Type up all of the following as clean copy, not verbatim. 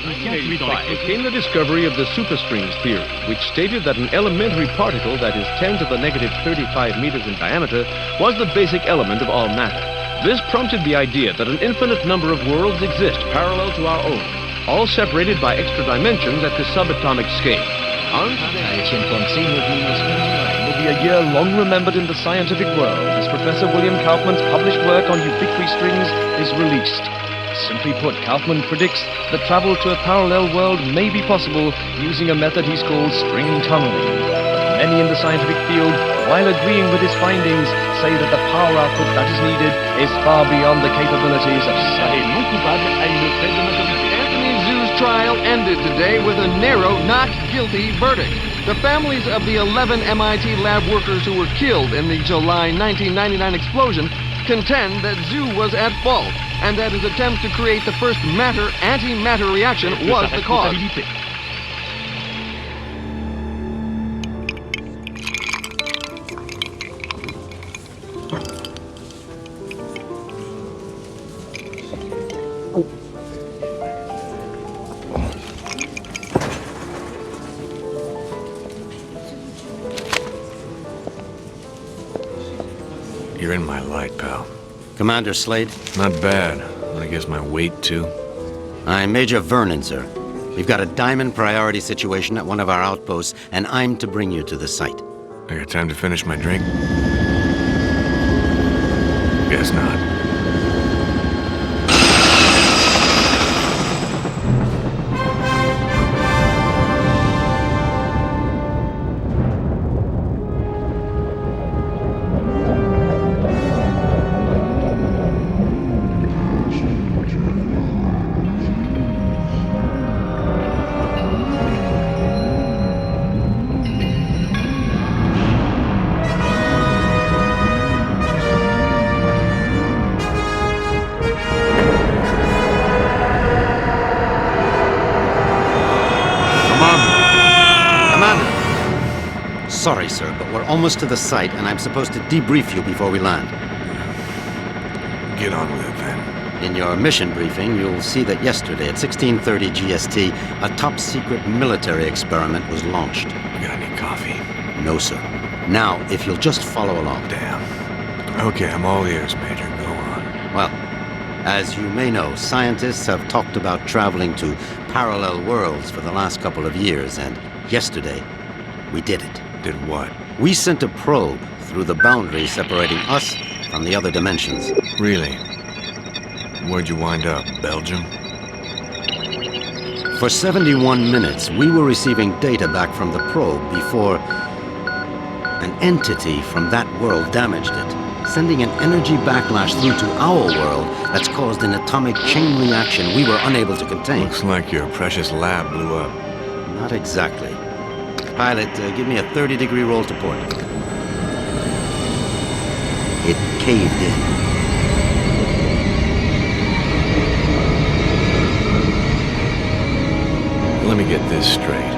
1885 came the discovery of the superstrings theory, which stated that an elementary particle that is 10 to the negative 35 meters in diameter was the basic element of all matter. This prompted the idea that an infinite number of worlds exist parallel to our own, all separated by extra dimensions at the subatomic scale. On today, will be a year long remembered in the scientific world as Professor William Kaufman's published work on ubiquitary strings is released. Simply put, Kaufman predicts that travel to a parallel world may be possible using a method he's called string tunneling. But many in the scientific field, while agreeing with his findings, say that the power output that is needed is far beyond the capabilities of science. Anthony Zhu's trial ended today with a narrow not guilty verdict. The families of the 11 MIT lab workers who were killed in the July 1999 explosion contend that Zhu was at fault, and that his attempt to create the first matter-antimatter reaction was the cause. You're in my light, pal. Commander Slade? Not bad. I guess my weight, too. I'm Major Vernon, sir. We've got a diamond priority situation at one of our outposts, and I'm to bring you to the site. I got time to finish my drink? Guess not. Sorry, sir, but we're almost to the site, and I'm supposed to debrief you before we land. Get on with it, then. In your mission briefing, you'll see that yesterday at 16:30 GST, a top-secret military experiment was launched. You got any coffee? No, sir. Now, if you'll just follow along. Damn. Okay, I'm all ears, Major. Go on. Well, as you may know, scientists have talked about traveling to parallel worlds for the last couple of years, and yesterday, we did it. Did what? We sent a probe through the boundary separating us from the other dimensions. Really? Where'd you wind up? Belgium? For 71 minutes, we were receiving data back from the probe before an entity from that world damaged it, sending an energy backlash through to our world that's caused an atomic chain reaction we were unable to contain. Looks like your precious lab blew up. Not exactly. Pilot, give me a 30-degree roll to port. It caved in. Let me get this straight.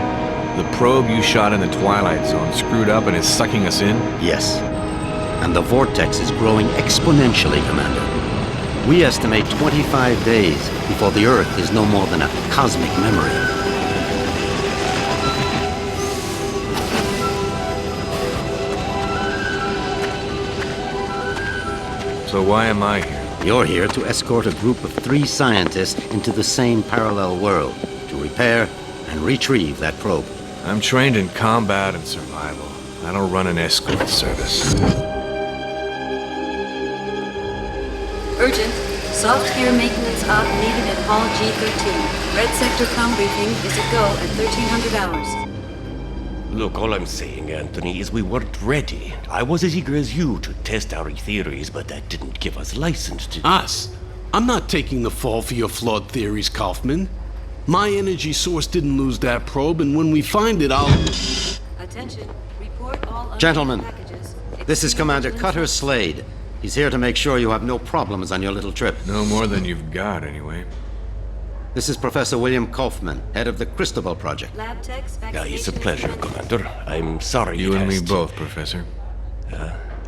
The probe you shot in the Twilight Zone screwed up and is sucking us in? Yes. And the vortex is growing exponentially, Commander. We estimate 25 days before the Earth is no more than a cosmic memory. So why am I here? You're here to escort a group of 3 scientists into the same parallel world to repair and retrieve that probe. I'm trained in combat and survival. I don't run an escort service. Urgent. Soft gear maintenance op needed at Hall G13. Red sector com briefing is a go at 1300 hours. Look, all I'm saying, Anthony, is we weren't ready. I was as eager as you to test our theories, but that didn't give us license to... Us? I'm not taking the fall for your flawed theories, Kaufman. My energy source didn't lose that probe, and when we find it, I'll... Attention. Report all Gentlemen, packages. this is Commander Cutter Slade. He's here to make sure you have no problems on your little trip. No more than you've got, anyway. This is Professor William Kaufman, head of the Cristobal Project. Lab techs, Yeah, it's a vaccination pleasure, Commander. I'm sorry You it and me has to- both, Professor.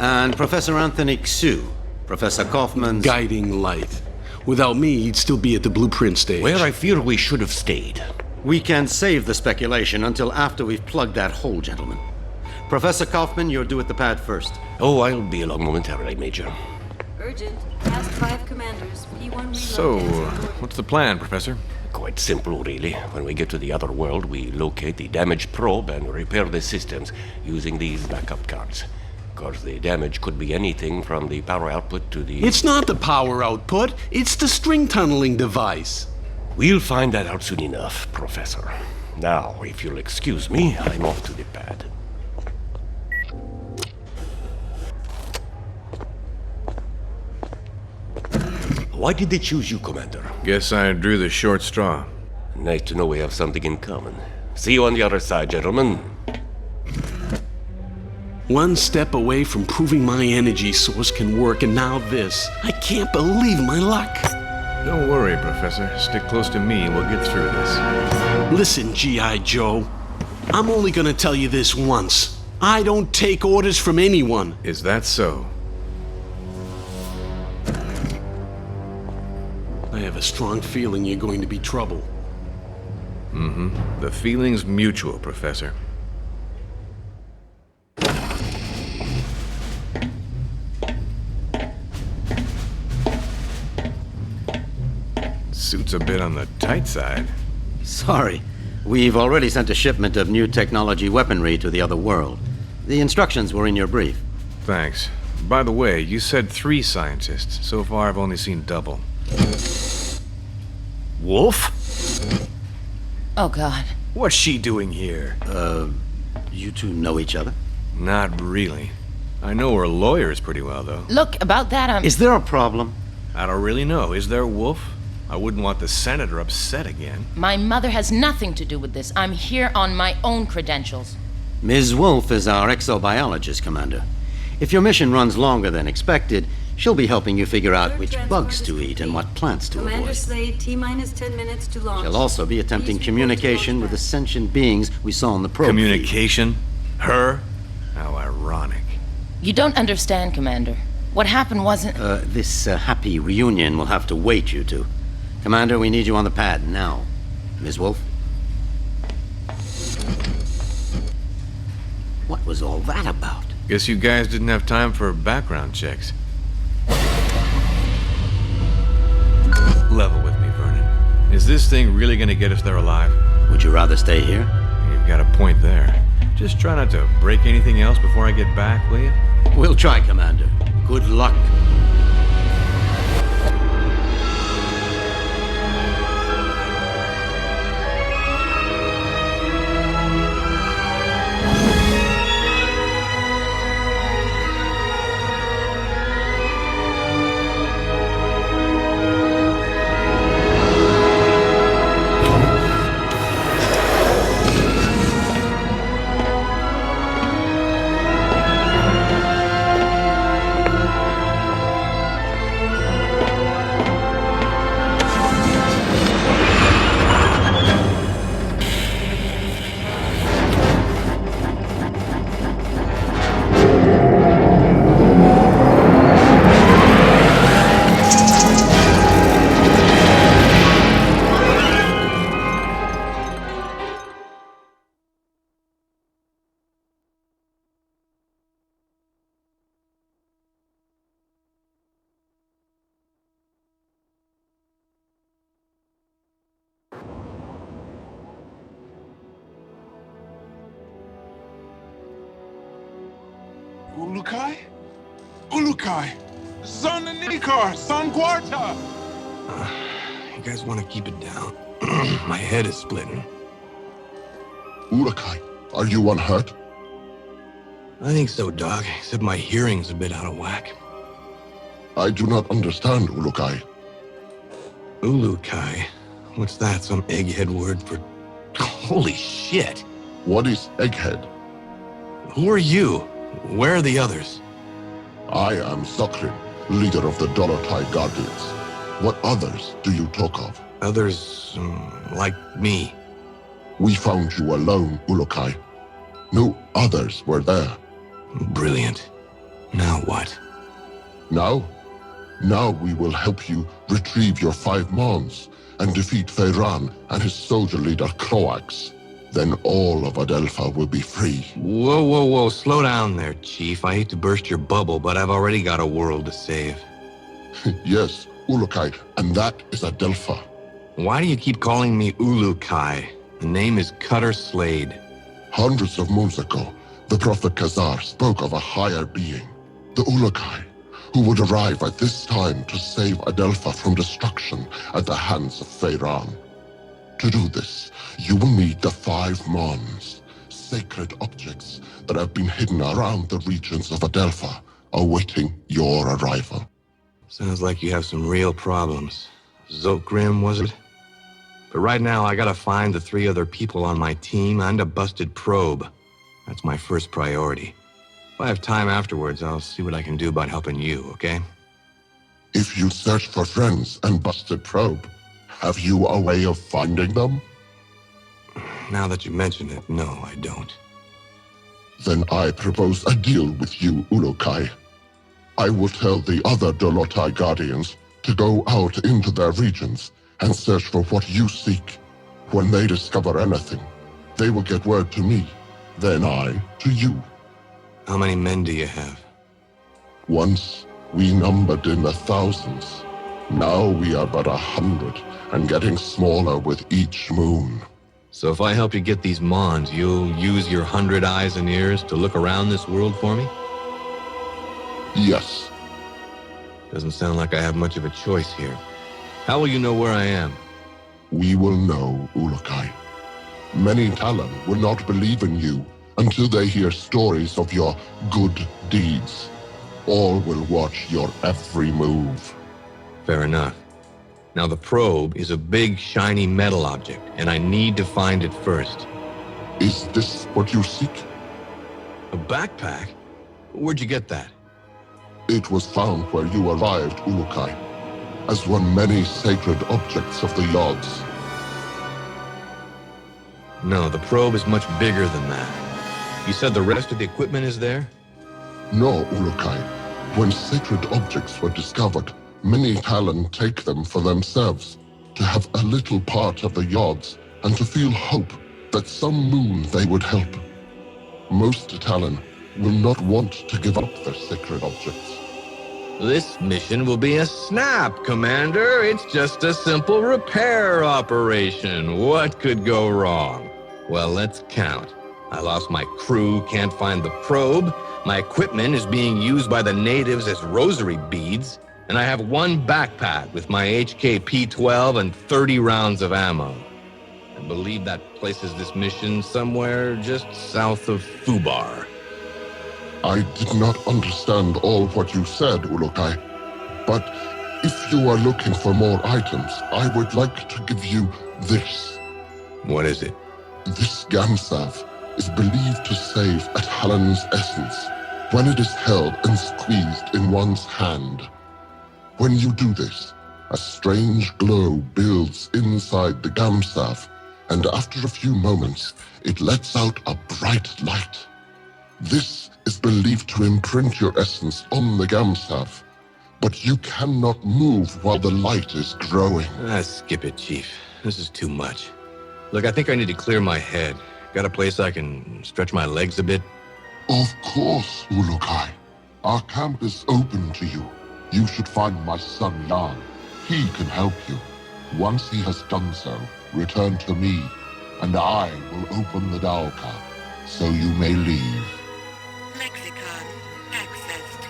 And Professor Anthony Xu, Professor Kaufman's... Guiding light. Without me, he'd still be at the blueprint stage. Where I fear we should have stayed. We can save the speculation until after we've plugged that hole, gentlemen. Professor Kaufman, you're due at the pad first. Oh, I'll be along momentarily, Major. Urgent. Past 5 commanders. P1 reload. So, what's the plan, Professor? Quite simple, really. When we get to the other world, we locate the damaged probe and repair the systems using these backup cards. Of course, the damage could be anything from the power output to the... It's not the power output, it's the string tunneling device. We'll find that out soon enough, Professor. Now, if you'll excuse me, I'm off to the pad. Why did they choose you, Commander? Guess I drew the short straw. Nice to know we have something in common. See you on the other side, gentlemen. One step away from proving my energy source can work, and now this. I can't believe my luck. Don't worry, Professor. Stick close to me and we'll get through this. Listen, G.I. Joe. I'm only gonna tell you this once. I don't take orders from anyone. Is that so? I have a strong feeling you're going to be trouble. The feeling's mutual, Professor. Suit's a bit on the tight side. Sorry. We've already sent a shipment of new technology weaponry to the other world. The instructions were in your brief. Thanks. By the way, you said 3 scientists. So far, I've only seen double. Wolf? Oh, God. What's she doing here? You two know each other? Not really. I know her lawyers pretty well, though. Look, about that, Is there a problem? I don't really know. Is there, Wolf? I wouldn't want the senator upset again. My mother has nothing to do with this. I'm here on my own credentials. Ms. Wolf is our exobiologist, Commander. If your mission runs longer than expected, she'll be helping you figure out which bugs to eat and what plants to Commander avoid. Slade, T-minus 10 minutes to launch. She'll also be attempting Please report to communication launch with pad. the sentient beings we saw on the probe feed. Communication? Her? How ironic. You don't understand, Commander. What happened wasn't... This happy reunion will have to wait, you two. Commander, we need you on the pad now. Ms. Wolf? What was all that about? Guess you guys didn't have time for background checks. Level with me, Vernon. Is this thing really gonna get us there alive? Would you rather stay here? You've got a point there. Just try not to break anything else before I get back, will you? We'll try, Commander. Good luck. Ulukai? Ulukai! Son Nikar! Son Quarta! You guys want to keep it down? My head is splitting. Ulukai, are you unhurt? I think so, Doc, except my hearing's a bit out of whack. I do not understand, Ulukai. Ulukai? What's that, some egghead word for... Holy shit! What is Egghead? Who are you? Where are the others? I am Sakrin, leader of the Dolotai Guardians. What others do you talk of? Others, like me. We found you alone, Ulukai. No others were there. Brilliant. Now what? Now? Now we will help you retrieve your 5 Mons and defeat Feyran and his soldier leader Croax. Then all of Adelpha will be free. Whoa, whoa, whoa. Slow down there, Chief. I hate to burst your bubble, but I've already got a world to save. Yes, Ulukai, and that is Adelpha. Why do you keep calling me Ulukai? The name is Cutter Slade. Hundreds of moons ago, the Prophet Khazar spoke of a higher being, the Ulukai, who would arrive at this time to save Adelpha from destruction at the hands of Feyran. To do this, you will need the 5 Mons, sacred objects that have been hidden around the regions of Adelpha, awaiting your arrival. Sounds like you have some real problems. Zokgrim, was it? But right now, I gotta find the 3 other people on my team and a busted probe. That's my first priority. If I have time afterwards, I'll see what I can do about helping you, okay? If you search for friends and busted probe, have you a way of finding them? Now that you mention it, no, I don't. Then I propose a deal with you, Ulukai. I will tell the other Dolotai Guardians to go out into their regions and search for what you seek. When they discover anything, they will get word to me, then I to you. How many men do you have? Once, we numbered in the thousands. Now we are but 100, and getting smaller with each moon. So if I help you get these Mons, you'll use your 100 eyes and ears to look around this world for me? Yes. Doesn't sound like I have much of a choice here. How will you know where I am? We will know, Ulukai. Many Talon will not believe in you until they hear stories of your good deeds. All will watch your every move. Fair enough. Now the probe is a big, shiny metal object, and I need to find it first. Is this what you seek? A backpack? Where'd you get that? It was found where you arrived, Ulukai, as one many sacred objects of the Yods. No, the probe is much bigger than that. You said the rest of the equipment is there? No, Ulukai. When sacred objects were discovered, many Talon take them for themselves, to have a little part of the Yods, and to feel hope that some moon they would help. Most Talon will not want to give up their sacred objects. This mission will be a snap, Commander. It's just a simple repair operation. What could go wrong? Well, let's count. I lost my crew, can't find the probe. My equipment is being used by the natives as rosary beads. And I have one backpack with my HK-P12 and 30 rounds of ammo. I believe that places this mission somewhere just south of Fubar. I did not understand all what you said, Ulukai. But if you are looking for more items, I would like to give you this. What is it? This Gamsav is believed to save a Talon's essence when it is held and squeezed in one's hand. When you do this, a strange glow builds inside the Gamsav, and after a few moments, it lets out a bright light. This is believed to imprint your essence on the Gamsav, but you cannot move while the light is growing. Skip it, Chief. This is too much. Look, I think I need to clear my head. Got a place I can stretch my legs a bit? Of course, Ulukai. Our camp is open to you. You should find my son Jan. He can help you. Once he has done so, return to me, and I will open the Dalka, so you may leave. Lexicon accessed.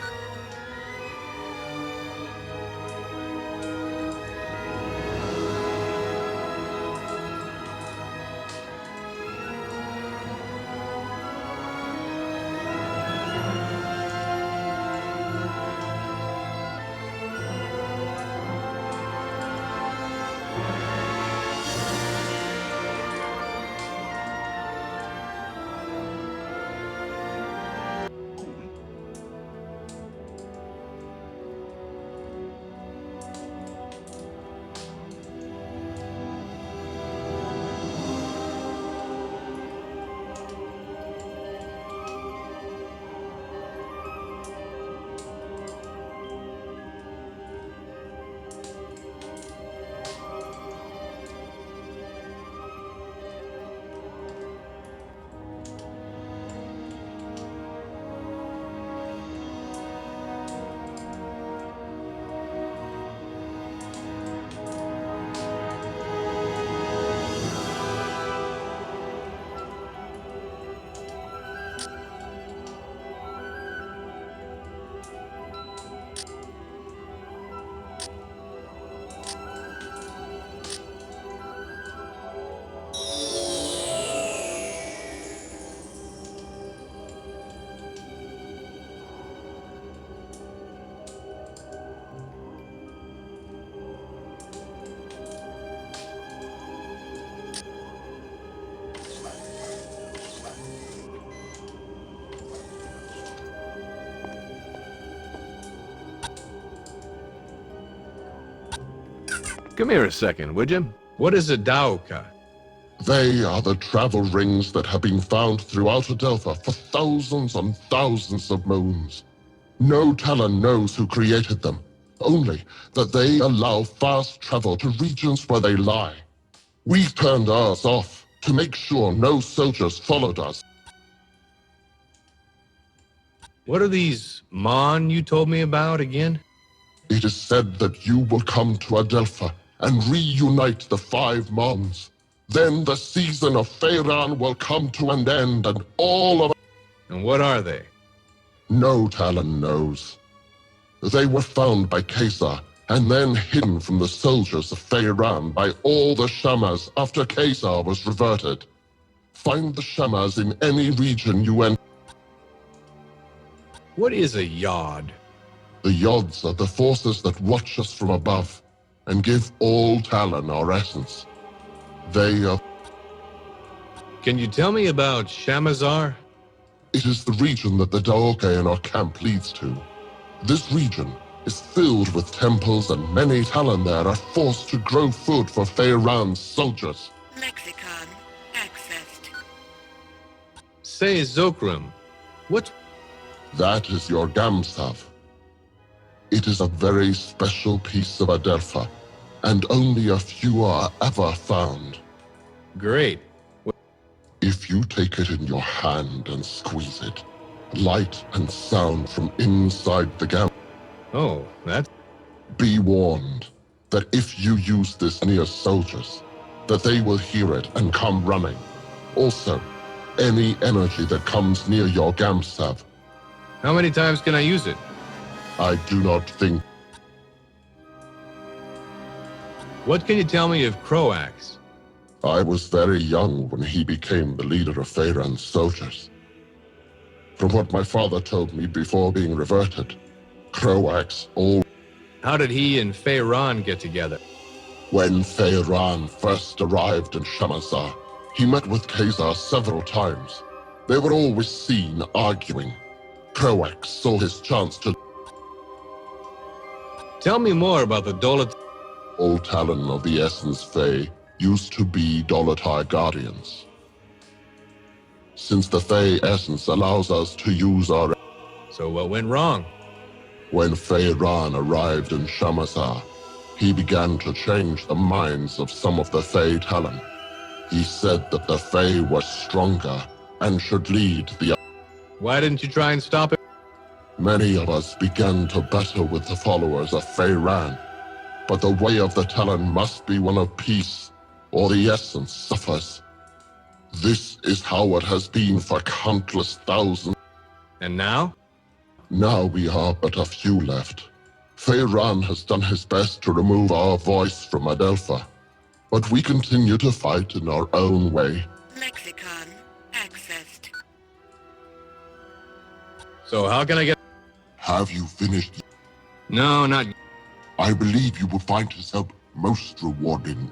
Come here a second, would you? What is a Daoka? They are the travel rings that have been found throughout Adelpha for thousands and thousands of moons. No Talon knows who created them, only that they allow fast travel to regions where they lie. We turned ours off to make sure no soldiers followed us. What are these Mon you told me about again? It is said that you will come to Adelpha and reunite the 5 Mons. Then the season of Feyran will come to an end and all of... And what are they? No Talon knows. They were found by Caesar and then hidden from the soldiers of Feyran by all the Shamas after Caesar was reverted. Find the Shamas in any region you enter. What is a Yod? The Yods are the forces that watch us from above and give all Talon our essence. They are... Can you tell me about Shamazar? It is the region that the Daoke in our camp leads to. This region is filled with temples and many Talon there are forced to grow food for Feyran's soldiers. Lexicon accessed. Say Zokrim. What? That is your Gamsav. It is a very special piece of Adelpha, and only a few are ever found. Great. If you take it in your hand and squeeze it, light and sound from inside the gam... Oh, that's... Be warned that if you use this near soldiers, that they will hear it and come running. Also, any energy that comes near your Gamsav. How many times can I use it? I do not think... What can you tell me of Croax? I was very young when he became the leader of Feyran's soldiers. From what my father told me before being reverted, Croax all... How did he and Feyran get together? When Feyran first arrived in Shamazar, he met with Caesar several times. They were always seen arguing. Croax saw his chance to... Tell me more about the Dolat... All Talon of the Essence Fey used to be Dolatai Guardians. Since the Fey Essence allows us to use our... So what went wrong? When Feyran arrived in Shamazar, he began to change the minds of some of the Fey Talon. He said that the Fey were stronger and should lead the... Why didn't you try and stop it? Many of us began to battle with the followers of Feyran, but the way of the Talon must be one of peace, or the Essence suffers. This is how it has been for countless thousands. And now? Now we are but a few left. Feyran has done his best to remove our voice from Adelpha, but we continue to fight in our own way. Lexicon accessed. So how can I get... Have you finished? No, not... I believe you will find his help most rewarding.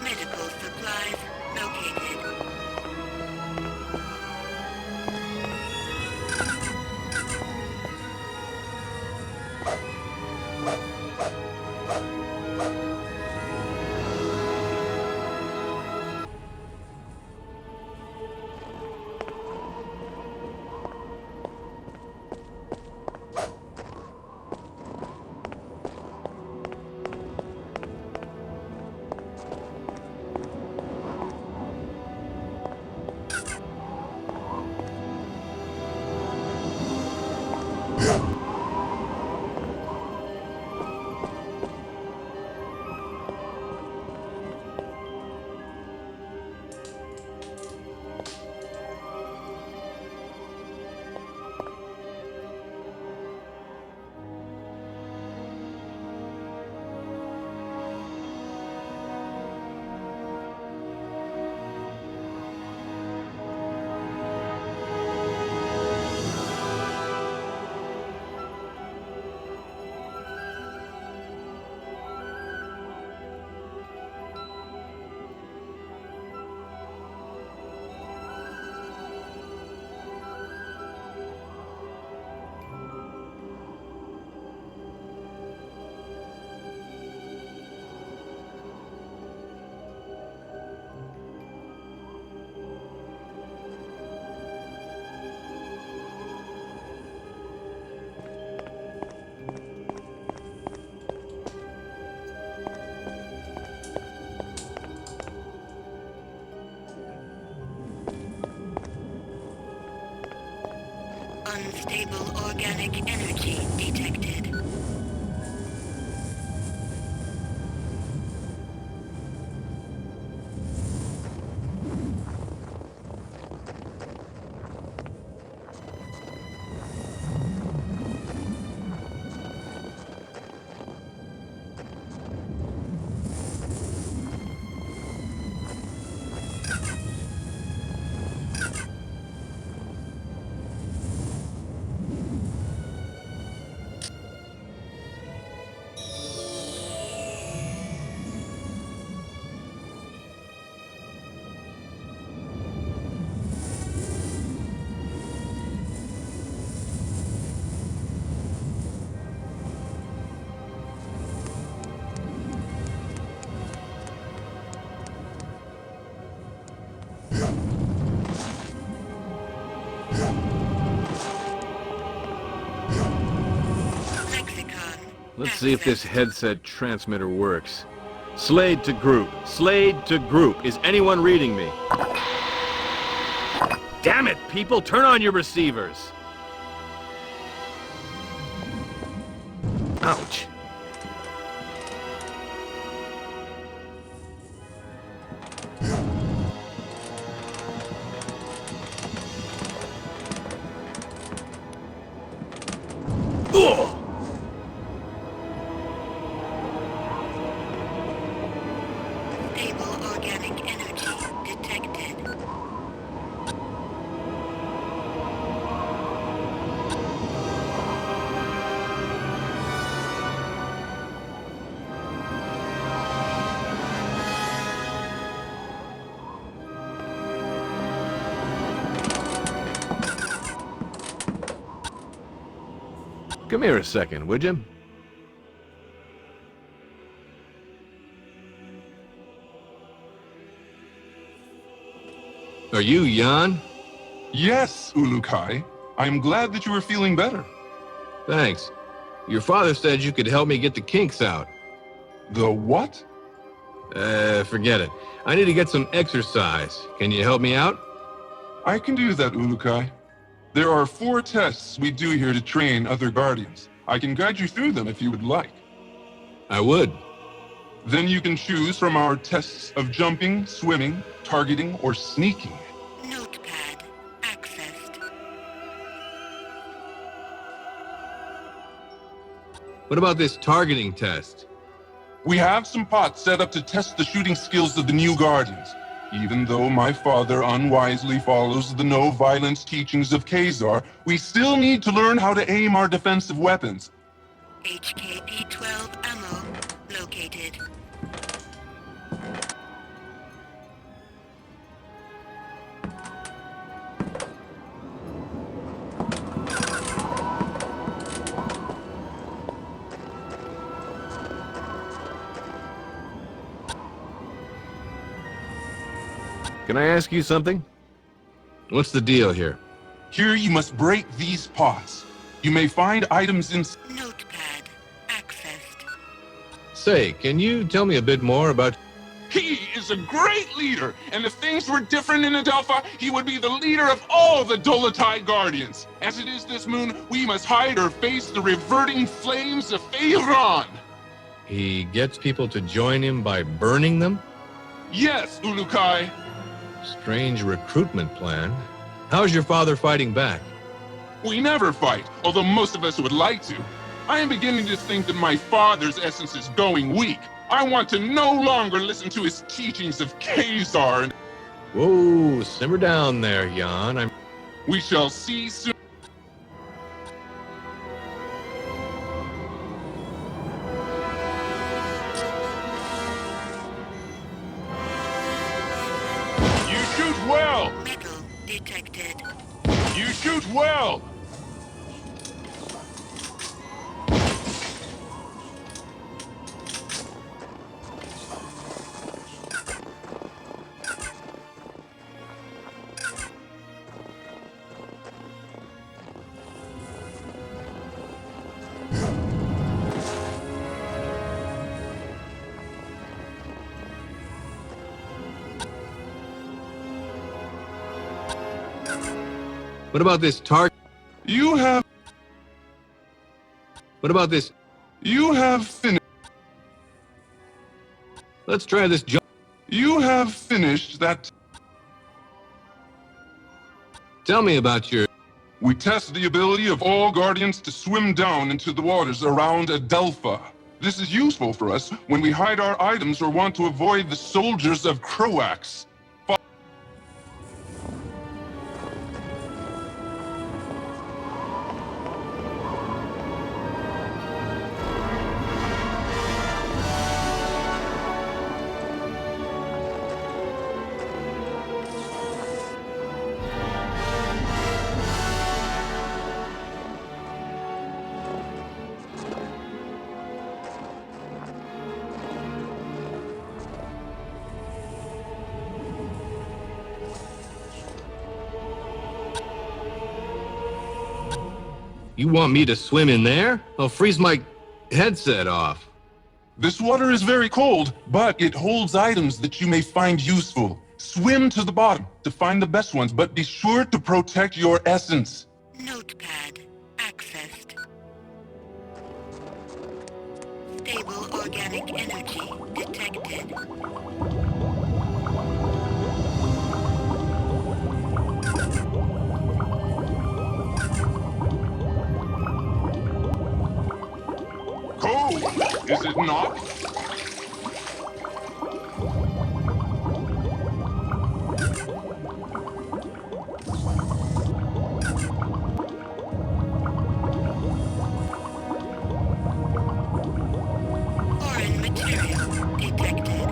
Medical supplies located. Unstable organic energy detected. Let's see if this headset transmitter works. Slade to group. Slade to group. Is anyone reading me? Damn it, people! Turn on your receivers! Ouch. Ugh! Stable organic energy detected. Come here a second, would you? Are you Jan? Yes, Ulukai. I'm glad that you are feeling better. Thanks. Your father said you could help me get the kinks out. The what? Forget it. I need to get some exercise. Can you help me out? I can do that, Ulukai. There are 4 tests we do here to train other Guardians. I can guide you through them if you would like. I would. Then you can choose from our tests of jumping, swimming, targeting, or sneaking. Notepad accessed. What about this targeting test? We have some pots set up to test the shooting skills of the new Guardians. Even though my father unwisely follows the no-violence teachings of Khazar, we still need to learn how to aim our defensive weapons. HKP-12 ammo located. Can I ask you something? What's the deal here? Here you must break these pots. You may find items in... Notepad accessed. Say, can you tell me a bit more about... He is a great leader, and if things were different in Adelpha, he would be the leader of all the Dolotai Guardians. As it is this moon, we must hide or face the reverting flames of Feyran. He gets people to join him by burning them? Yes, Ulukai. Strange recruitment plan. How's your father fighting back? We never fight, although most of us would like to. I am beginning to think that my father's essence is going weak. I want to no longer listen to his teachings of Khazar and... Whoa, simmer down there, Jan. We shall see soon. You shoot well! Metal detected. You shoot well! What about this target? You have... What about this? You have finished... Let's try this jump. You have finished that... Tell me about your... We test the ability of all Guardians to swim down into the waters around Adelpha. This is useful for us when we hide our items or want to avoid the soldiers of Croax. You want me to swim in there? I'll freeze my headset off. This water is very cold, but it holds items that you may find useful. Swim to the bottom to find the best ones, but be sure to protect your essence. Notepad accessed. Stable organic energy detected. Cold, is it not? Foreign material detected.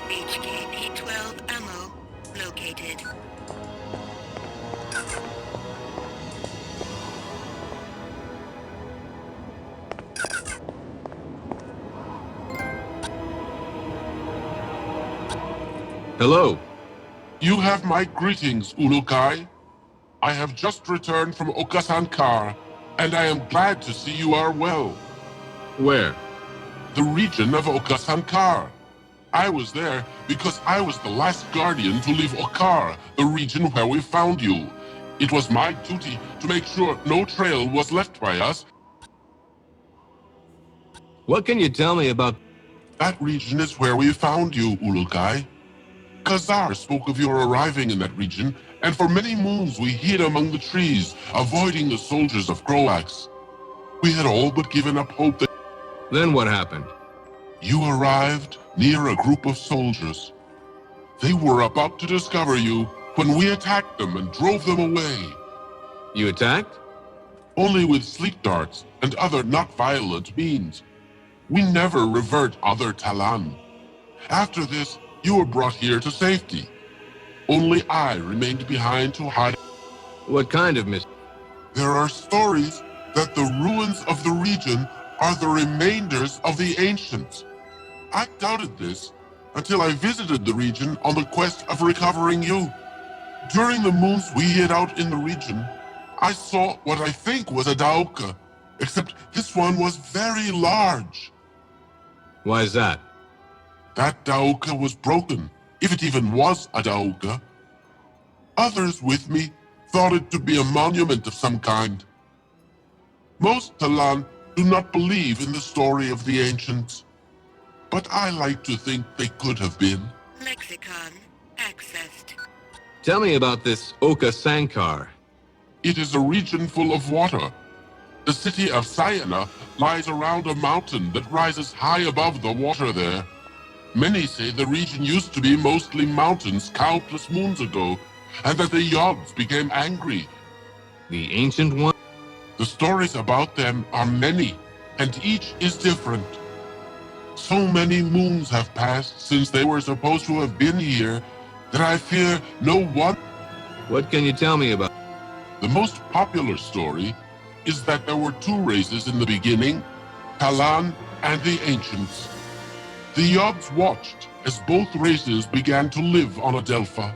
HKP-12 ammo located. Hello. You have my greetings, Ulukai. I have just returned from Okasankar, and I am glad to see you are well. Where? The region of Okasankar. I was there because I was the last guardian to leave Okar, the region where we found you. It was my duty to make sure no trail was left by us. What can you tell me about... That region is where we found you, Ulukai. Khazar spoke of your arriving in that region, and for many moons we hid among the trees, avoiding the soldiers of Croax. We had all but given up hope that... Then what happened? You arrived, near a group of soldiers. They were about to discover you when we attacked them and drove them away. You attacked? Only with sleep darts and other not violent means. We never revert other Talan. After this, you were brought here to safety. Only I remained behind to hide. What kind of mission? There are stories that the ruins of the region are the remainders of the ancients. I doubted this until I visited the region on the quest of recovering you. During the moons we hid out in the region, I saw what I think was a Daoka, except this one was very large. Why is that? That Daoka was broken, if it even was a Daoka. Others with me thought it to be a monument of some kind. Most Talan do not believe in the story of the ancients, but I like to think they could have been. Lexicon accessed. Tell me about this Oka Sankar. It is a region full of water. The city of Sayana lies around a mountain that rises high above the water there. Many say the region used to be mostly mountains countless moons ago, and that the Yods became angry. The ancient one? The stories about them are many, and each is different. So many moons have passed since they were supposed to have been here that I fear no one. What can you tell me about? The most popular story is that there were two races in the beginning, Talan and the Ancients. The Yods watched as both races began to live on Adelpha.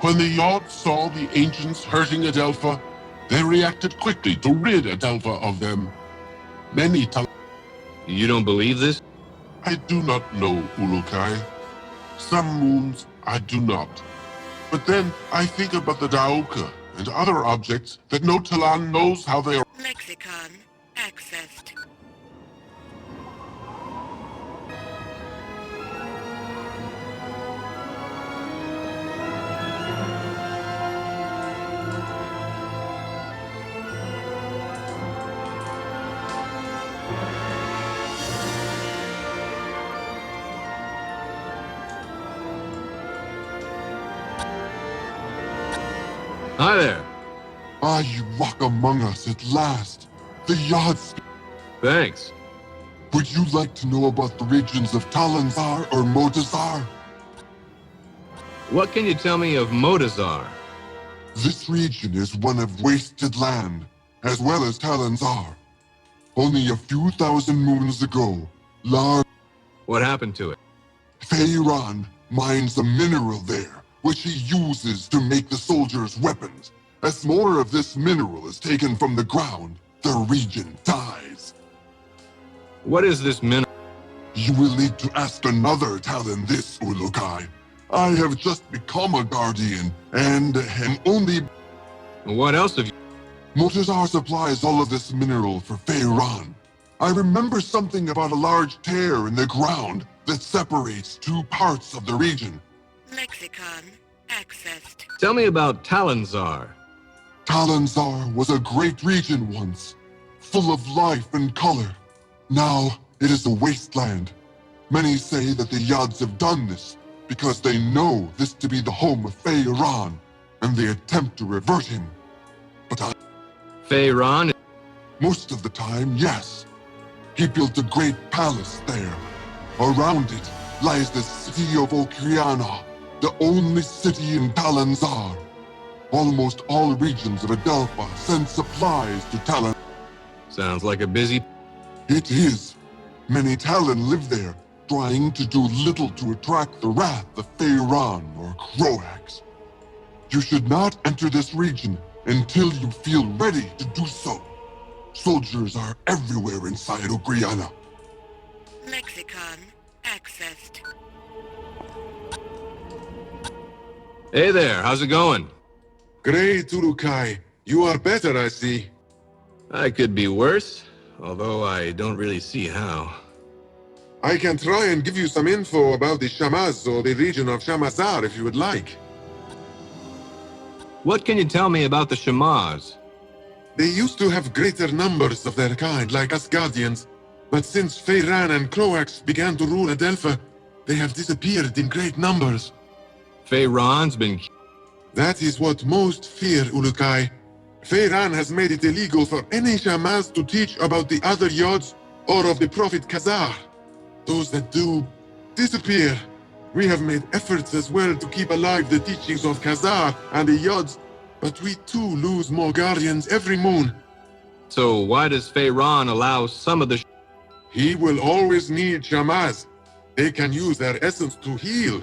When the Yods saw the Ancients hurting Adelpha, they reacted quickly to rid Adelpha of them. Many Talan... You don't believe this? I do not know, Ulukai. Some moons I do not. But then I think about the Daoka and other objects that no Talan knows how they are. Lexicon accessed. Hi there. Ah, you walk among us at last. The Yods. Thanks. Would you like to know about the regions of Talanzar or Modazar? What can you tell me of Modazar? This region is one of wasted land, as well as Talanzar. Only a few thousand moons ago, What happened to it? Feiran mines a mineral there, which he uses to make the soldiers' weapons. As more of this mineral is taken from the ground, the region dies. What is this mineral? You will need to ask another Talon this, Ulukai. I have just become a guardian, and am only... What else have you... Motazar supplies all of this mineral for Feiran. I remember something about a large tear in the ground that separates two parts of the region. Lexicon accessed. Tell me about Talanzar. Talanzar was a great region once, full of life and color. Now it is a wasteland. Many say that the Yods have done this because they know this to be the home of Feiran, and they attempt to revert him. But Feiran? Most of the time, yes. He built a great palace there. Around it lies the city of Okriana, the only city in Talanzar. Almost all regions of Adelpha send supplies to Talan. Sounds like a busy... It is. Many Talon live there, trying to do little to attract the wrath of Feiran or Croax. You should not enter this region until you feel ready to do so. Soldiers are everywhere inside Okriana. Lexicon accessed. Hey there, how's it going? Great, Urukai. You are better, I see. I could be worse, although I don't really see how. I can try and give you some info about the Shamaz or the region of Shamazar if you would like. What can you tell me about the Shamaz? They used to have greater numbers of their kind, like us Guardians. But since Feyran and Croax began to rule Adelpha, they have disappeared in great numbers. Feyran's been... That is what most fear, Ulukai. Feyran has made it illegal for any Shamaz to teach about the other Yods or of the Prophet Khazar. Those that do, disappear. We have made efforts as well to keep alive the teachings of Khazar and the Yods, but we too lose more Guardians every moon. So why does Feyran allow some of the... He will always need Shamaz. They can use their essence to heal.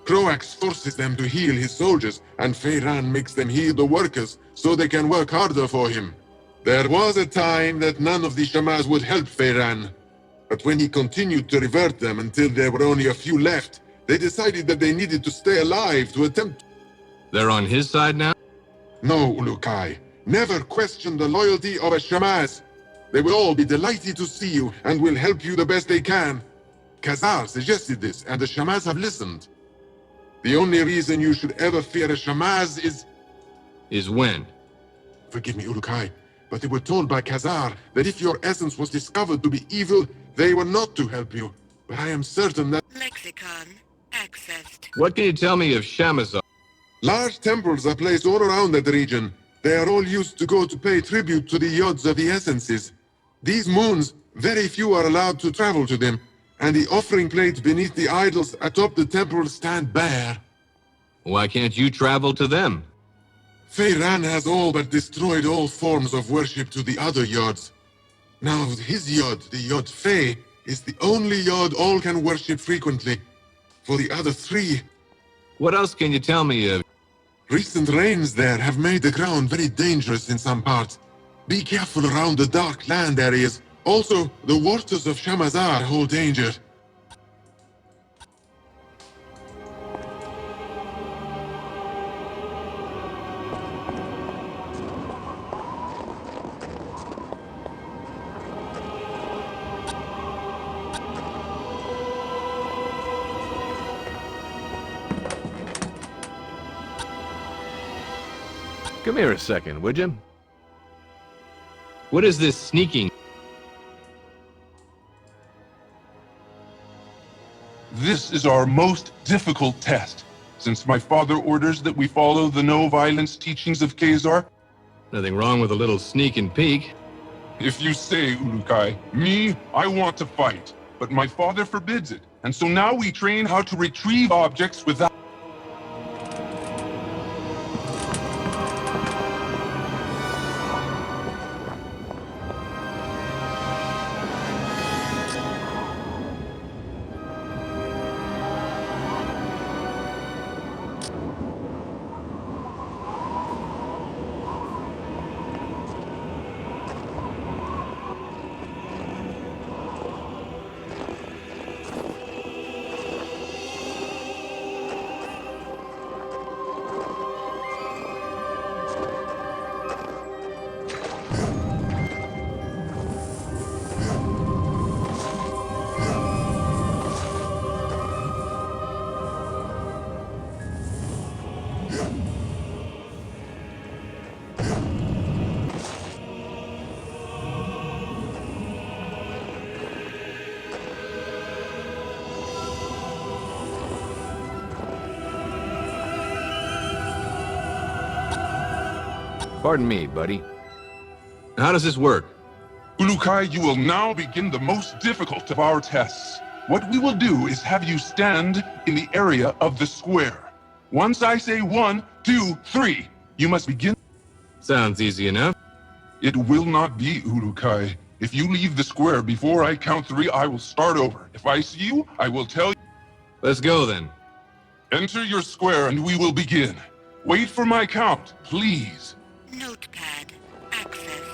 Croax forces them to heal his soldiers, and Feyran makes them heal the workers so they can work harder for him. There was a time that none of the Shamaz would help Feyran. But when he continued to revert them until there were only a few left, they decided that they needed to stay alive to attempt... They're on his side now? No, Ulukai. Never question the loyalty of a Shamaz. They will all be delighted to see you and will help you the best they can. Khazar suggested this, and the Shamaz have listened. The only reason you should ever fear a Shamaz is... Is when? Forgive me, Ulukai, but they were told by Khazar that if your essence was discovered to be evil, they were not to help you. But I am certain that... Lexicon accessed. What can you tell me of Shamazar? Large temples are placed all around that region. They are all used to go to pay tribute to the Yods of the Essences. These moons, very few are allowed to travel to them, and the offering plates beneath the idols atop the temple stand bare. Why can't you travel to them? Feyran has all but destroyed all forms of worship to the other Yods. Now his Yod, the Yod Fey, is the only Yod all can worship frequently. For the other three... What else can you tell me of? Recent rains there have made the ground very dangerous in some parts. Be careful around the dark land areas. Also, the waters of Shamazar hold danger. Come here a second, would you? What is this sneaking? This is our most difficult test, since my father orders that we follow the no-violence teachings of Khazar. Nothing wrong with a little sneak and peek. If you say, Ulukai, me, I want to fight, but my father forbids it, and so now we train how to retrieve objects without... Pardon me, buddy. How does this work? Ulukai, you will now begin the most difficult of our tests. What we will do is have you stand in the area of the square. Once I say 1, 2, 3, you must begin. Sounds easy enough. It will not be, Ulukai. If you leave the square before I count 3, I will start over. If I see you, I will tell you. Let's go then. Enter your square and we will begin. Wait for my count, please. Notepad accessed.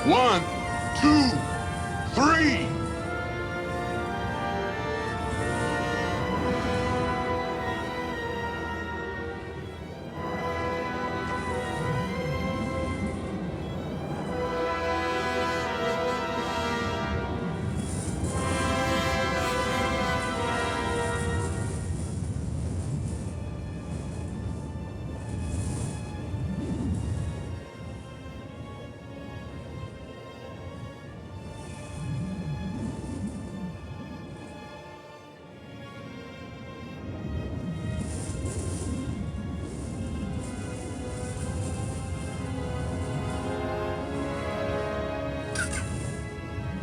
1, 2, 3!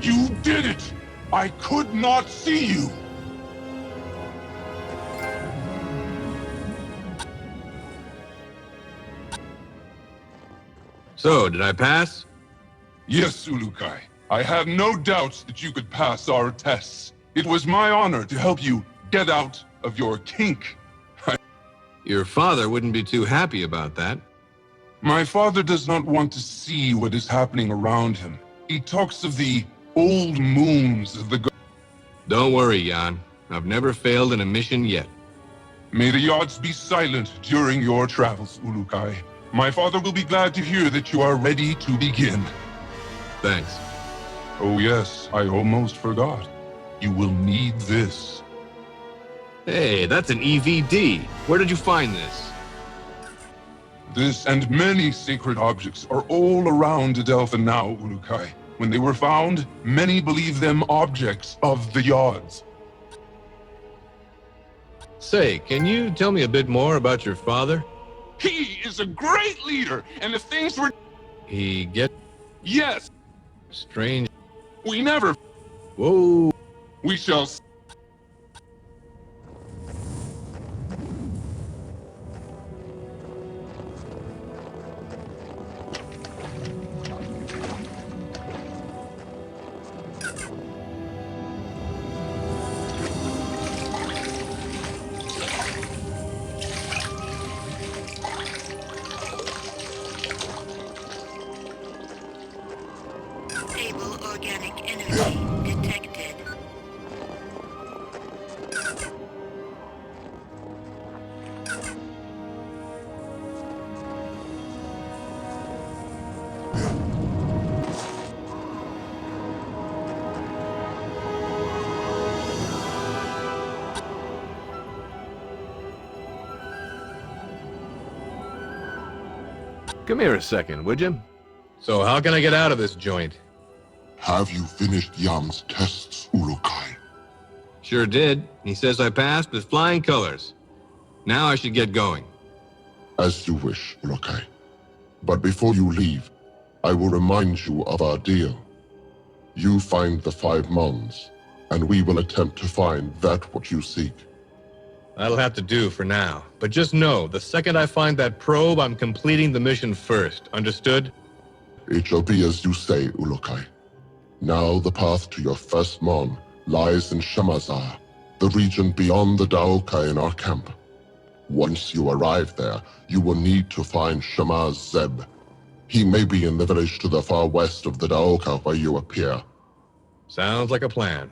You did it! I could not see you! So, did I pass? Yes, Ulukai. I have no doubts that you could pass our tests. It was my honor to help you get out of your kink. Your father wouldn't be too happy about that. My father does not want to see what is happening around him. He talks of the old moons of the... Don't worry, Jan. I've never failed in a mission yet. May the odds be silent during your travels, Ulukai. My father will be glad to hear that you are ready to begin. Thanks. Oh yes, I almost forgot. You will need this. Hey, that's an EVD. Where did you find this? This and many sacred objects are all around Adelpha now, Ulukai. When they were found, many believe them objects of the Yods. Say, can you tell me a bit more about your father? He is a great leader, and if things were... He get... Yes! Strange. We never... Whoa! We shall... Stable organic energy detected. Come here a second, would you? So how can I get out of this joint? Have you finished Jan's tests, Ulukai? Sure did. He says I passed with flying colors. Now I should get going. As you wish, Ulukai. But before you leave, I will remind you of our deal. You find the 5 Mons, and we will attempt to find that what you seek. That'll have to do for now. But just know, the second I find that probe, I'm completing the mission first. Understood? It shall be as you say, Ulukai. Now the path to your first Mon lies in Shamazar, the region beyond the Daoka in our camp. Once you arrive there, you will need to find Shamaz Zeb. He may be in the village to the far west of the Daoka where you appear. Sounds like a plan.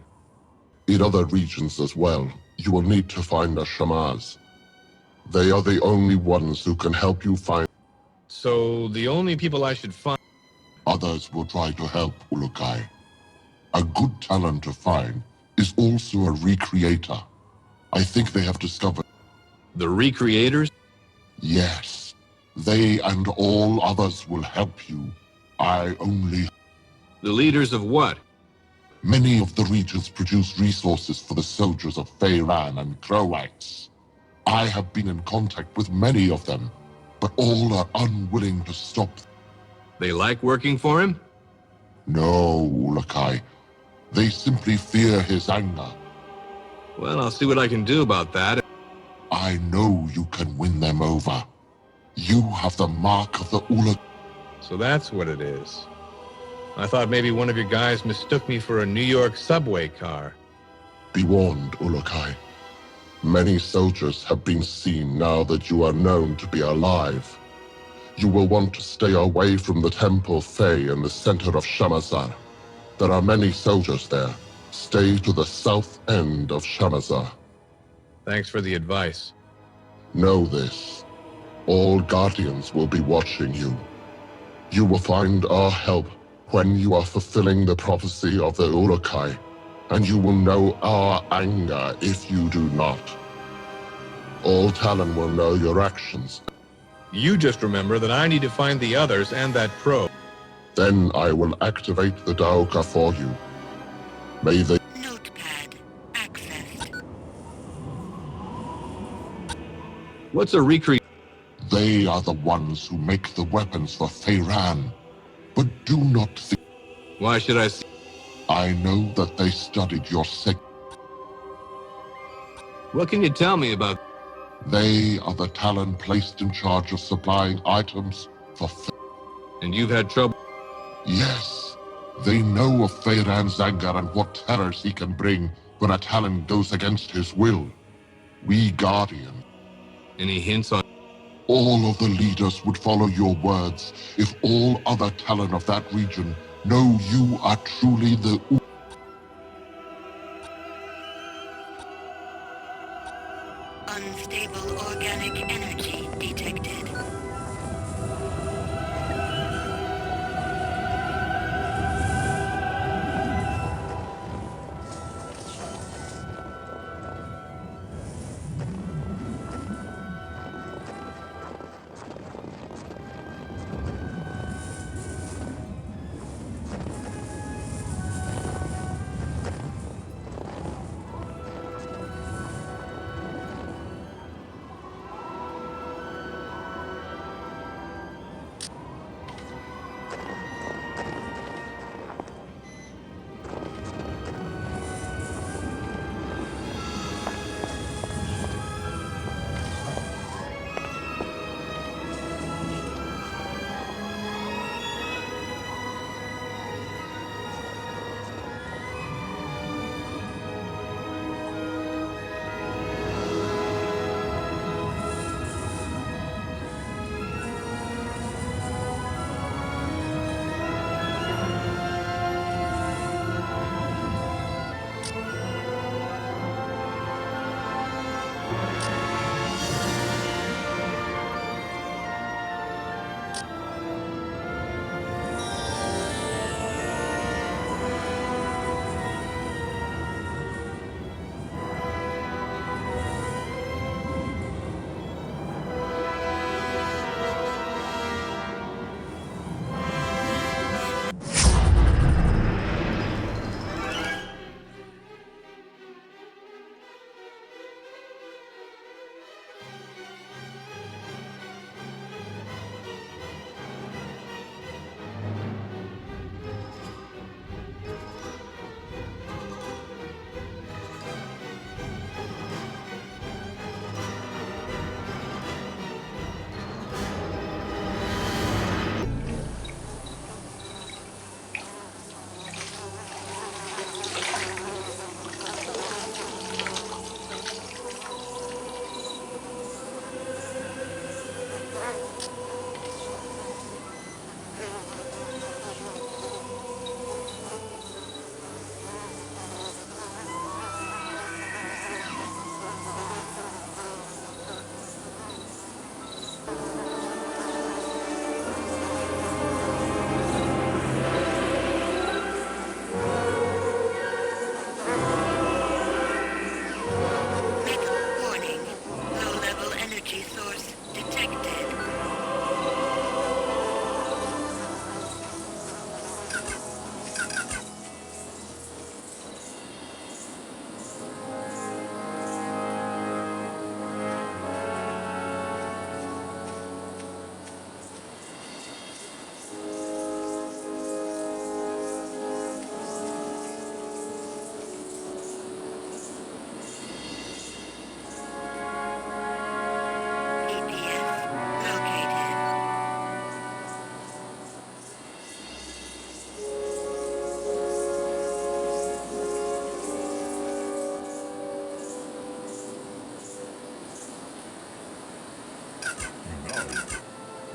In other regions as well, you will need to find a Shamaz. They are the only ones who can help you find... So, the only people I should find... Others will try to help, Ulukai. A good talent to find is also a recreator. I think they have discovered... The recreators? Yes. They and all others will help you. I only... The leaders of what? Many of the regions produce resources for the soldiers of Feyran and Croax. I have been in contact with many of them, but all are unwilling to stop. They like working for him? No, Ulukai. They simply fear his anger. Well, I'll see what I can do about that. I know you can win them over. You have the mark of the Ulukai. So that's what it is. I thought maybe one of your guys mistook me for a New York subway car. Be warned, Ulukai. Many soldiers have been seen now that you are known to be alive. You will want to stay away from the Temple Fey in the center of Shamazar. There are many soldiers there. Stay to the south end of Shamazar. Thanks for the advice. Know this. All Guardians will be watching you. You will find our help when you are fulfilling the prophecy of the Urukai, and you will know our anger if you do not. All Talon will know your actions. You just remember that I need to find the others and that probe. Then I will activate the Daoka for you. May they... Notepad accessed. What's a recreate? They are the ones who make the weapons for Feyran. But do not think... Why should I see? I know that they studied your sect. What can you tell me about? They are the Talon placed in charge of supplying items for And you've had trouble? Yes. They know of Feyran's anger and what terrors he can bring when a Talon goes against his will. We Guardian. Any hints on? All of the leaders would follow your words if all other Talon of that region know you are truly the... Unstable organic energy detected.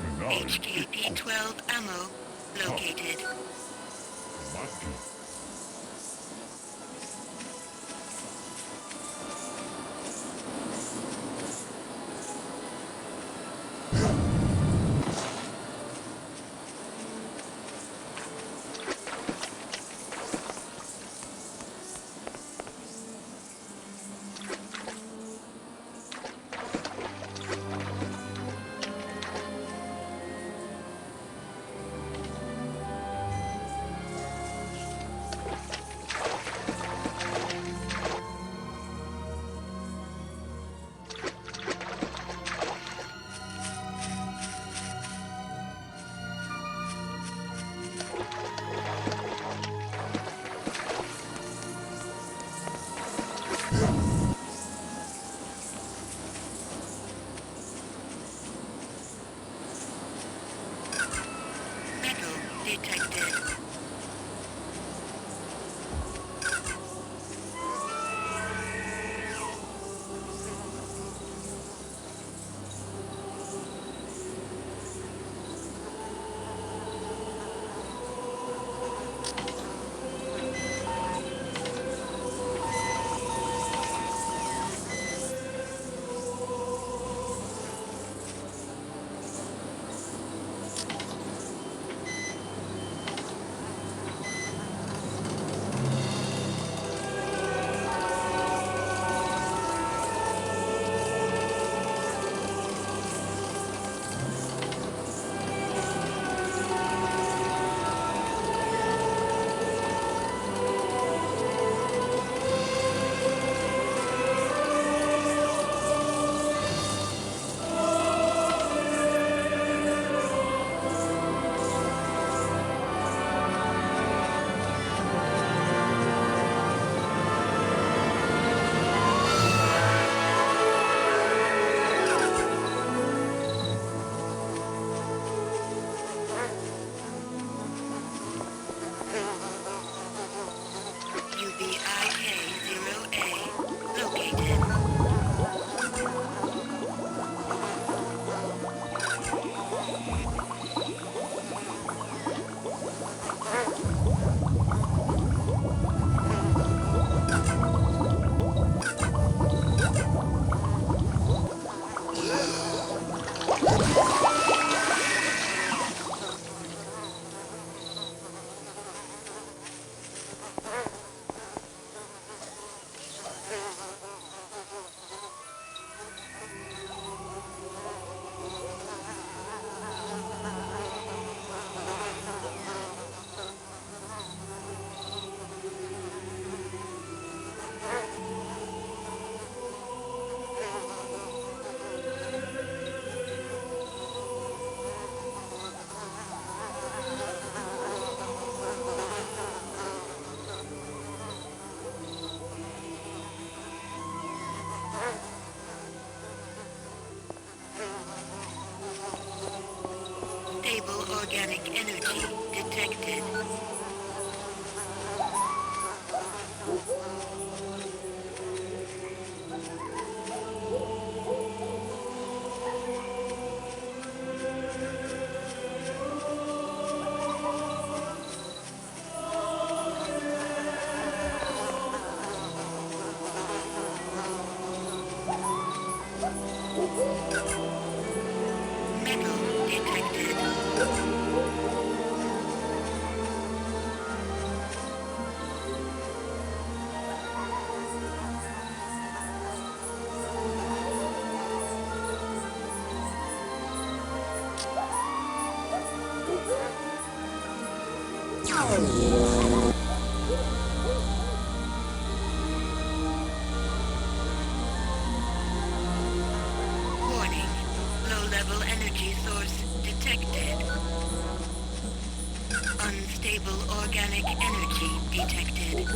HKP-12 ammo located. Detected. UVIK-0A located. Stable organic energy detected. Metal detected. Warning. Low-level energy source detected. Unstable organic energy detected.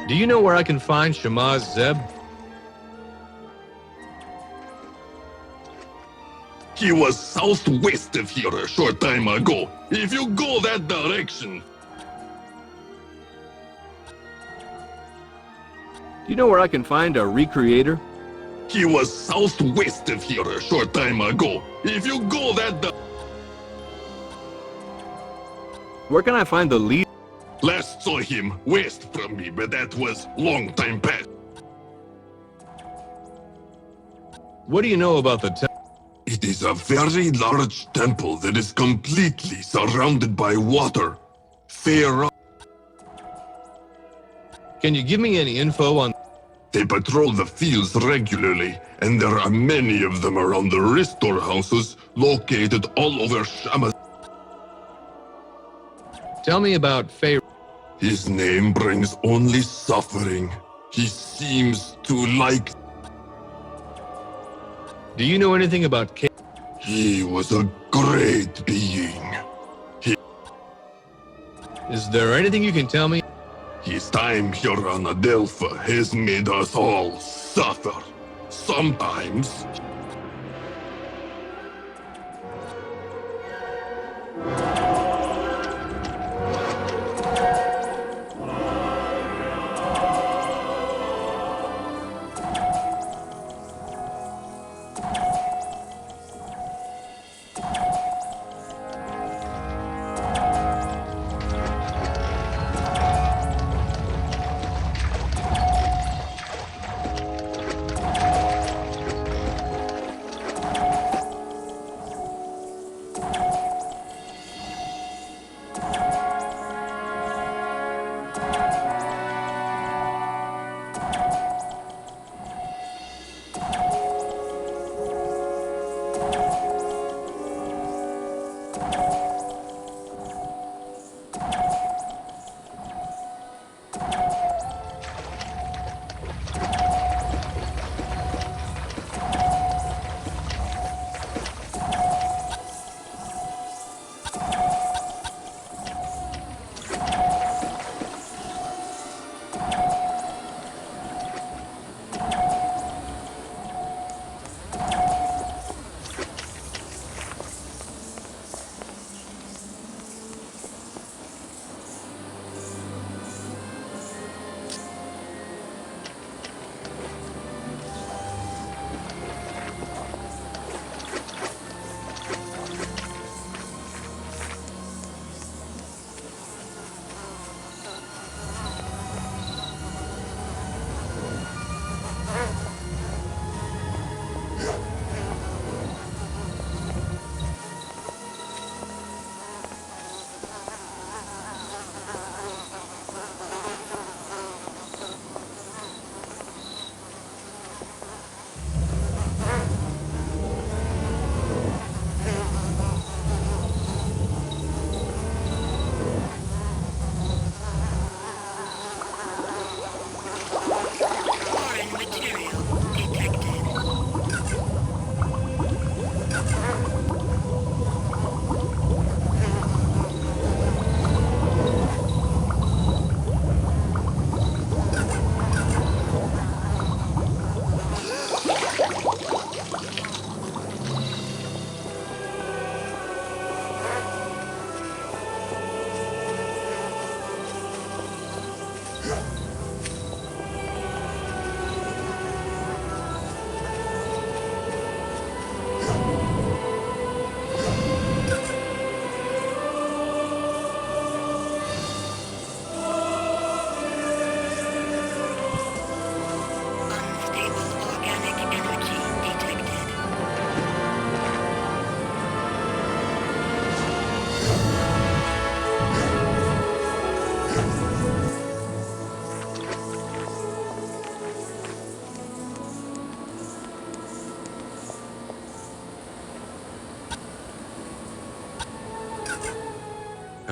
Do you know where I can find Shamaz Zeb? He was southwest of here a short time ago. If you go that direction. Do you know where I can find a recreator? He was southwest of here a short time ago. If you go that Where can I find the lead? Last saw him west from me, but that was long time past. What do you know about the temple? It is a very large temple that is completely surrounded by water. Fair. Can you give me any info on... They patrol the fields regularly, and there are many of them around the restore houses located all over Shama. Tell me about Pharaoh. His name brings only suffering. He seems to like... Do you know anything about K? He was a great being. Is there anything you can tell me? His time here on Adelpha has made us all suffer. Sometimes...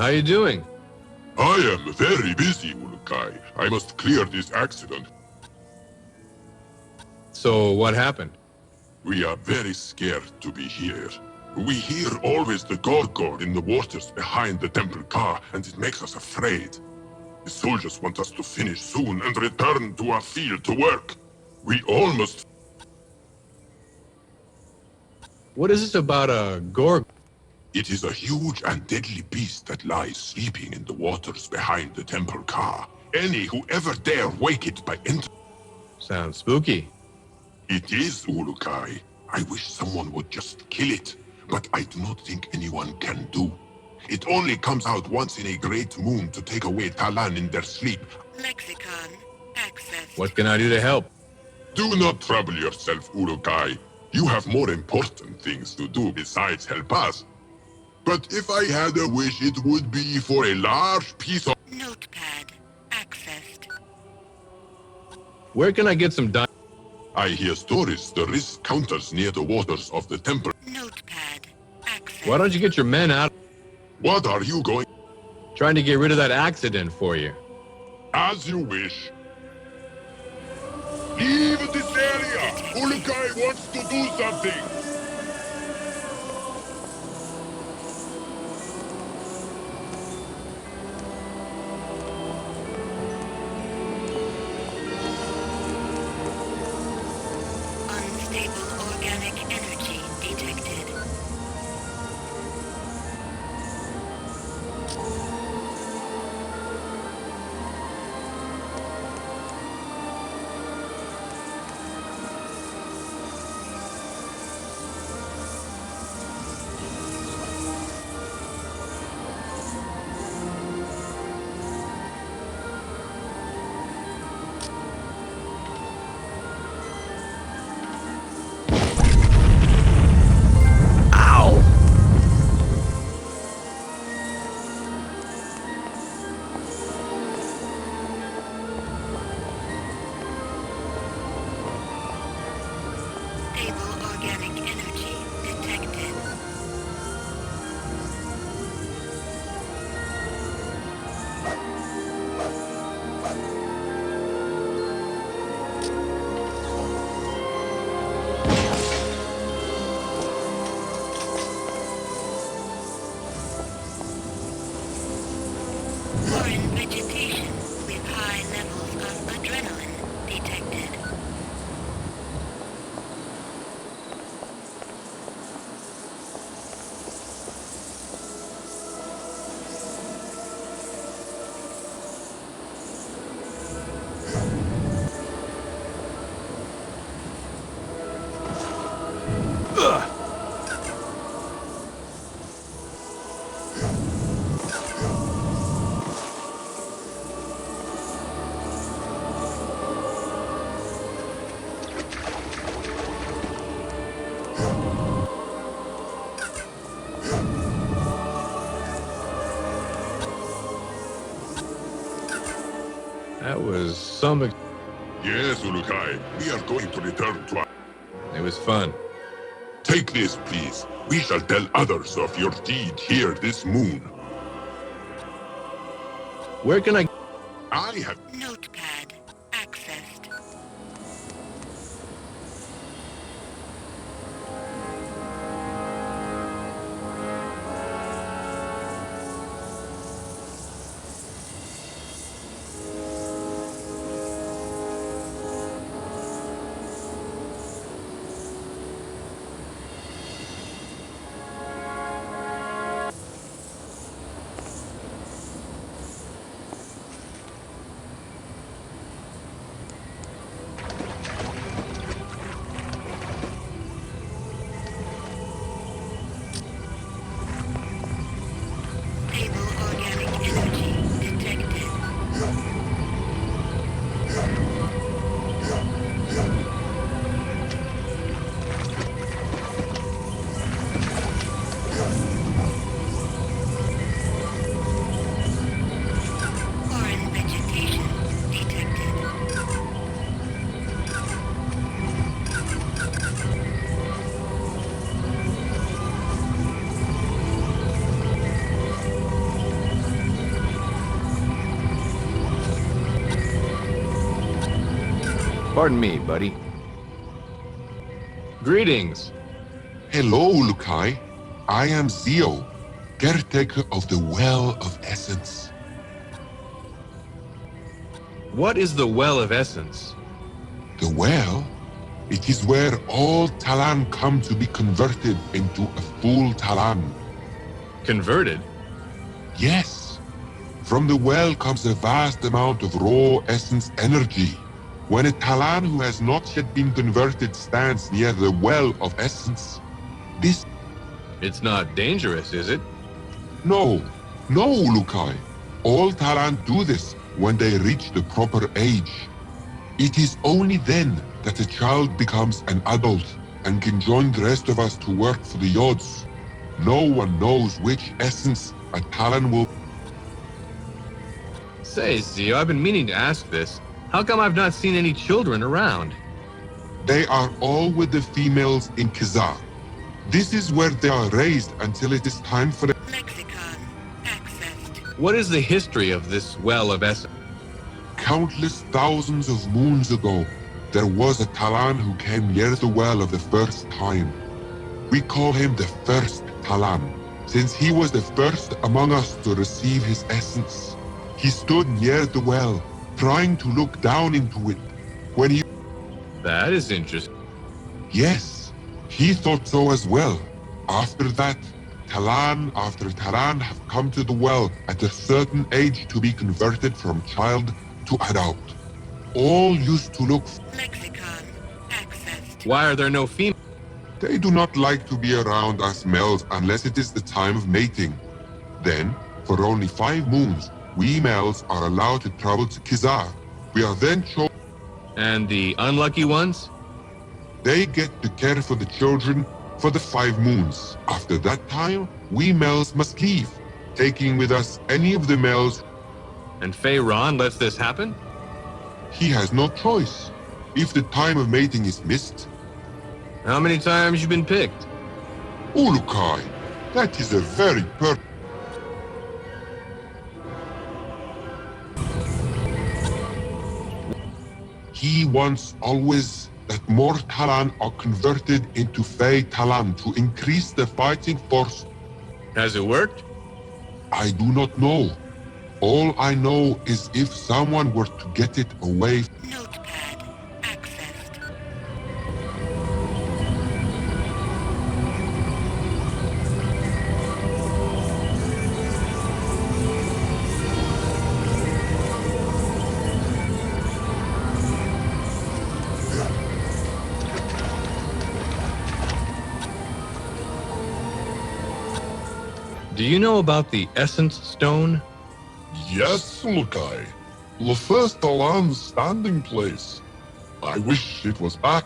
How you doing? I am very busy, Ulukai. I must clear this accident. So, what happened? We are very scared to be here. We hear always the gorgor in the waters behind the temple car, and it makes us afraid. The soldiers want us to finish soon and return to our field to work. We almost... What is this about a gorg? It is a huge and deadly beast that lies sleeping in the waters behind the temple car. Any who ever dare wake it by entering... Sounds spooky. It is, Ulukai. I wish someone would just kill it, but I do not think anyone can do. It only comes out once in a great moon to take away Talan in their sleep. Lexicon accessed. What can I do to help? Do not trouble yourself, Ulukai. You have more important things to do besides help us. But if I had a wish, it would be for a large piece of... Notepad accessed. Where can I get some I hear stories the risk counters near the waters of the temple. Notepad accessed. Why don't you get your men out? What are you going? Trying to get rid of that accident for you. As you wish. Leave this area! Ulukai wants to do something! Unstable organic energy detected. Stable organic energy detected. Foreign vegetation with high levels of adrenaline detected. That was some... Yes, Ulukai. We are going to return to our... It was fun. Take this, please. We shall tell others of your deed here this moon. Where can I... I have... Notepad accessed. Stable organic energy detected. Foreign vegetation detected. Pardon me, buddy. Greetings. Hello, Ulukai. I am Zio, caretaker of the Well of Essence. What is the Well of Essence? The well? It is where all Talan come to be converted into a full Talan. Converted? Yes. From the well comes a vast amount of raw essence energy. When a Talan who has not yet been converted stands near the well of essence, this... It's not dangerous, is it? No, Lukai. All Talan do this when they reach the proper age. It is only then that a child becomes an adult and can join the rest of us to work for the Yods. No one knows which essence a Talan will... Say, Zio, I've been meaning to ask this. How come I've not seen any children around? They are all with the females in Kazar. This is where they are raised until it is time for... Lexicon accessed. What is the history of this Well of Essence? Countless thousands of moons ago, there was a Talan who came near the well of the first time. We call him the first Talan, since he was the first among us to receive his essence. He stood near the well, trying to look down into it, when he... That is interesting. Yes, he thought so as well. After that, Talan after Talan have come to the well at a certain age to be converted from child to adult. All used to look... Lexicon accessed. Why are there no females? They do not like to be around us males unless it is the time of mating. Then, for only 5 moons, we males are allowed to travel to Kizar. We are then chosen. And the unlucky ones? They get to care for the children for the 5 moons. After that time, we males must leave, taking with us any of the males. And Feyron lets this happen? He has no choice. If the time of mating is missed... How many times you been picked? Ulukai, that is a very He wants always that more Talan are converted into Fey Talan to increase the fighting force. Has it worked? I do not know. All I know is if someone were to get it away... Notepad accessed. Do you know about the Essence Stone? Yes, Lukai. The first Talan's standing place. I wish it was back.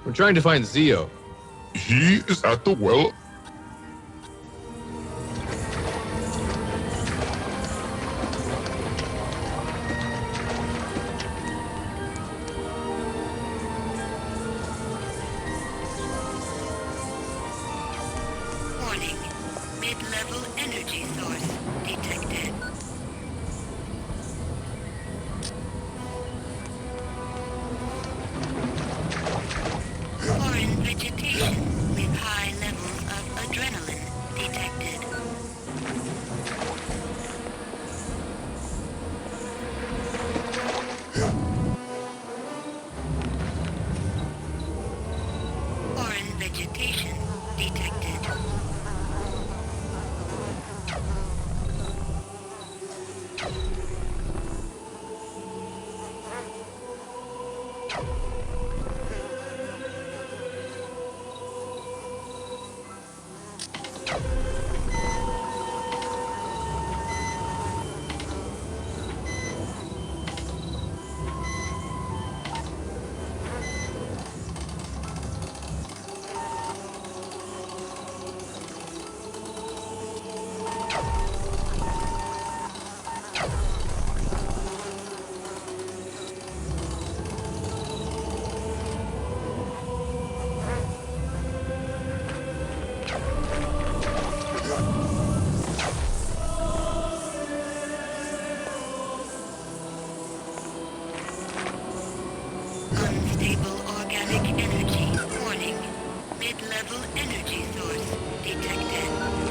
We're trying to find Zio. He is at the well. Warning. Mid-level energy source detected. Foreign vegetation with high levels of adrenaline detected. Foreign vegetation detected. mid-level energy source detected.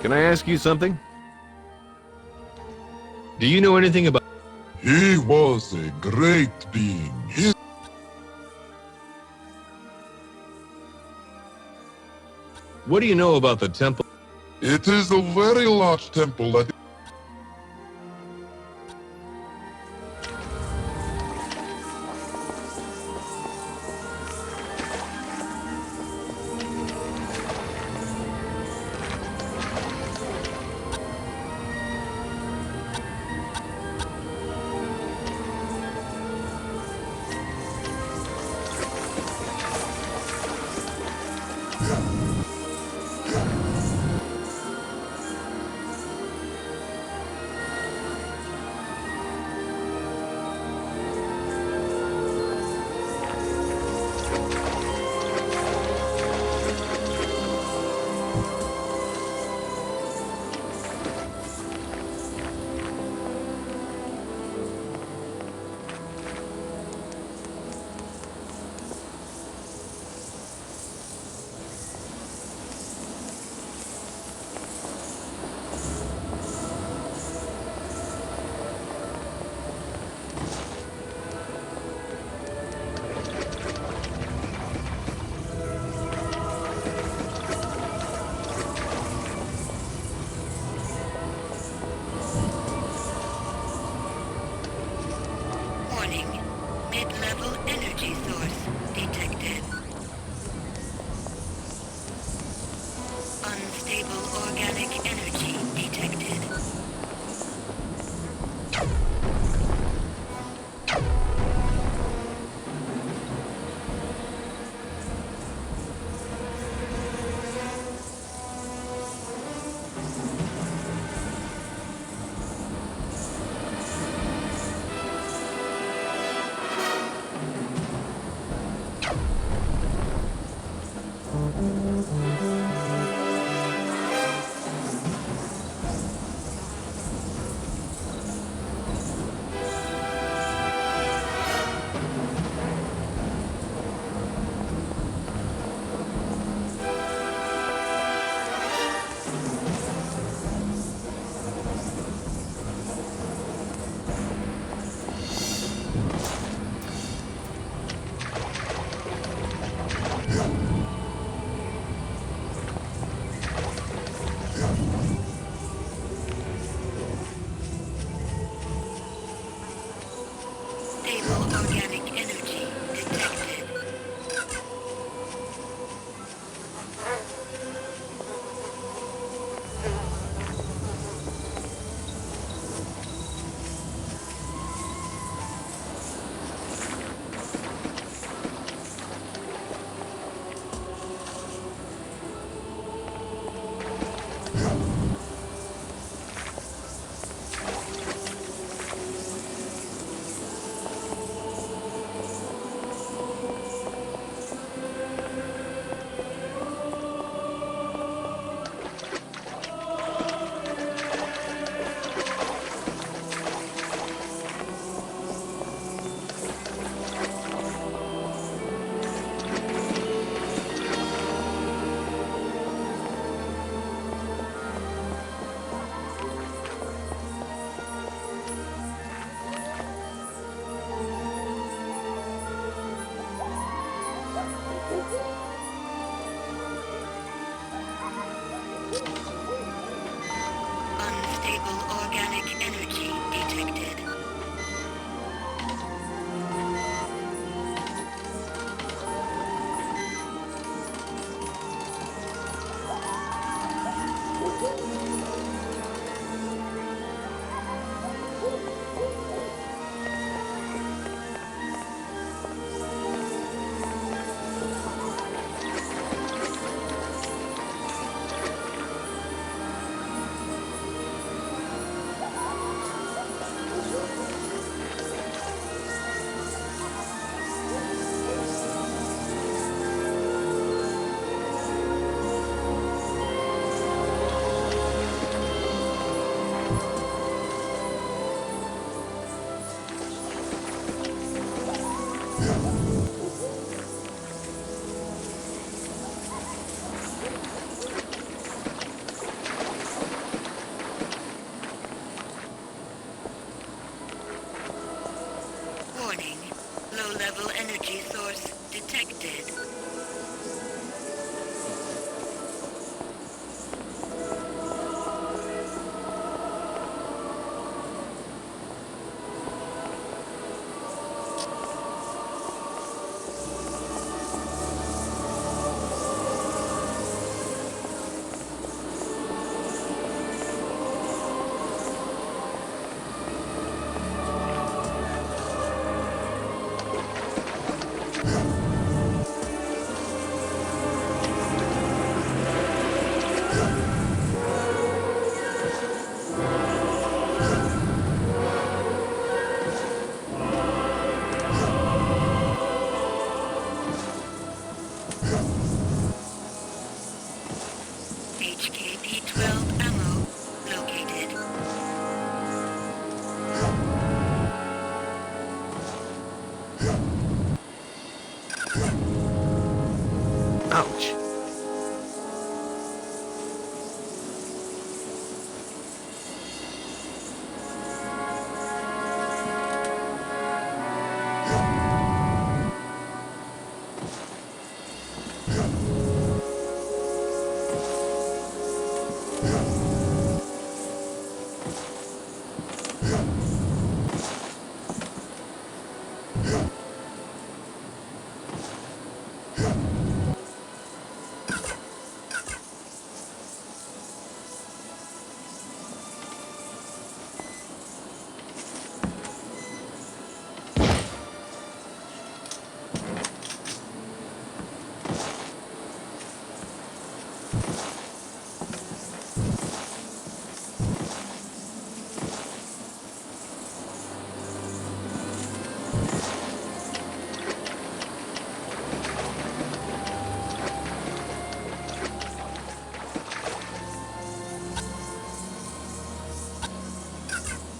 Can I ask you something? Do you know anything about... He was a great being. What do you know about the temple? It is a very large temple that... Warning. Mid-level energy source detected. Unstable organic energy detected. Stable organic energy detected. Unstable organic energy detected. Ouch.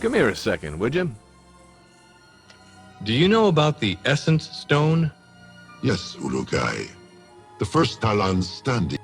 Come here a second, would you? Do you know about the Essence Stone? Yes, Ulukai. The first Talon standing.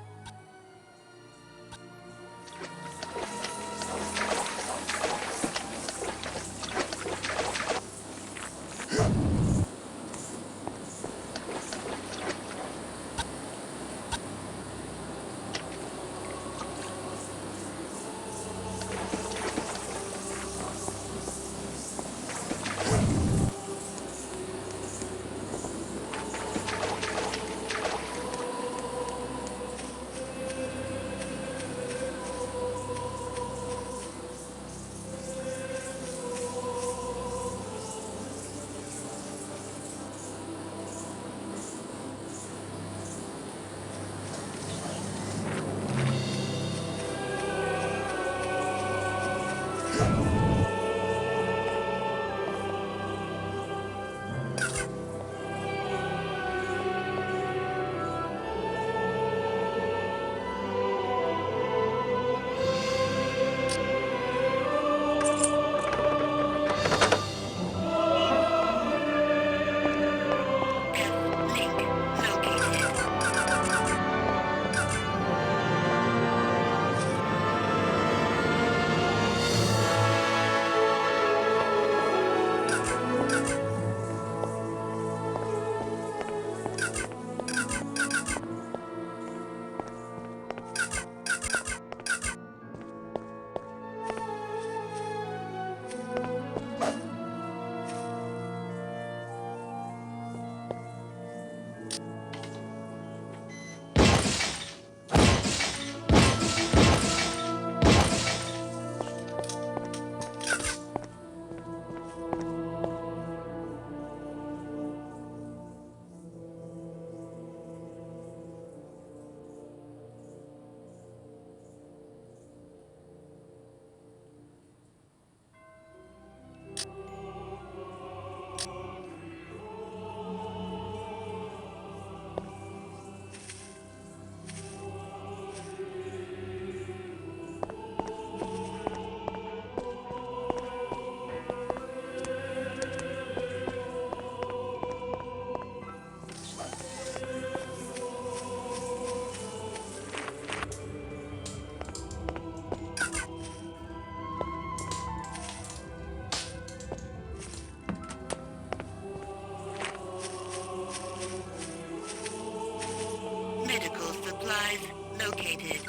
Medical supplies located.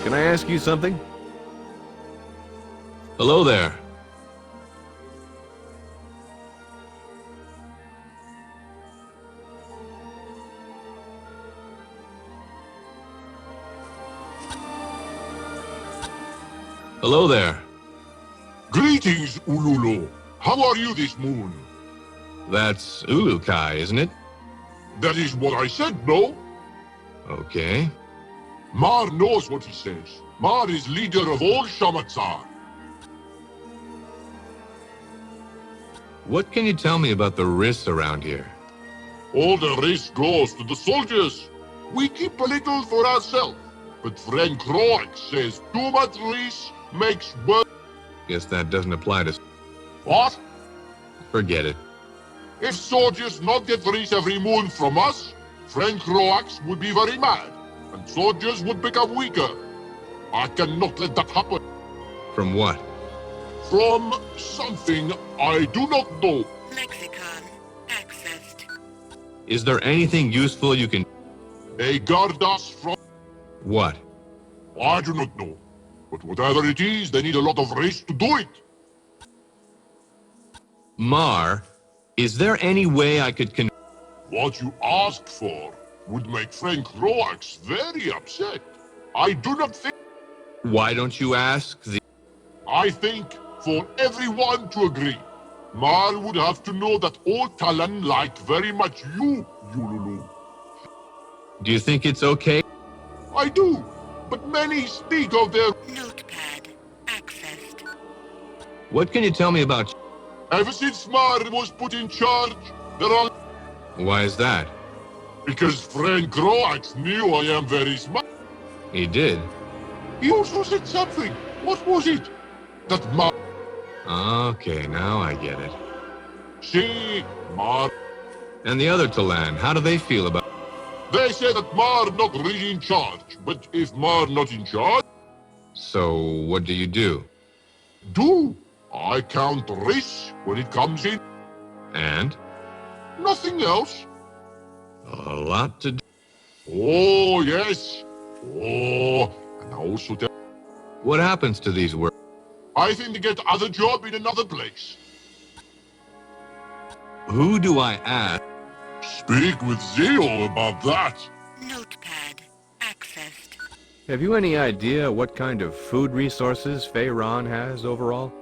Can I ask you something? Hello there. Hello there. Greetings, Ululu. How are you this moon? That's Ulukai, isn't it? That is what I said, no? Okay. Mar knows what he says. Mar is leader of all Shamatzar. What can you tell me about the risks around here? All the risk goes to the soldiers. We keep a little for ourselves. But friend Croix says too much risk makes work. Guess that doesn't apply to... What? Forget it. If soldiers not get risk every moon from us, friend Croix would be very mad, and soldiers would become weaker. I cannot let that happen. From what? From something I do not know. Lexicon accessed. Is there anything useful you can... They guard us from... What? I do not know. But whatever it is, they need a lot of risk to do it. Mar, is there any way I could What you asked for would make Frank Croix very upset. I do not think... Why don't you ask the... I think for everyone to agree, Mar would have to know that all Talon like very much you, Yululu. Do you think it's okay? I do, but many speak of their... Notepad accessed. What can you tell me about... Ever since Mar was put in charge, there are... Why is that? Because Frank Croix knew I am very smart. He did? He also said something. What was it? That Mar... Okay, now I get it. See, Mar... And the other Talan, how do they feel about... They say that Mar not really in charge, but if Mar not in charge... So, what do you do? I count risk when it comes in. And? Nothing else. A lot to do. Oh, yes. Oh, and I also tell... What happens to these work? I think they get other job in another place. Who do I ask? Speak with Zio about that. Notepad accessed. Have you any idea what kind of food resources Feyron has overall?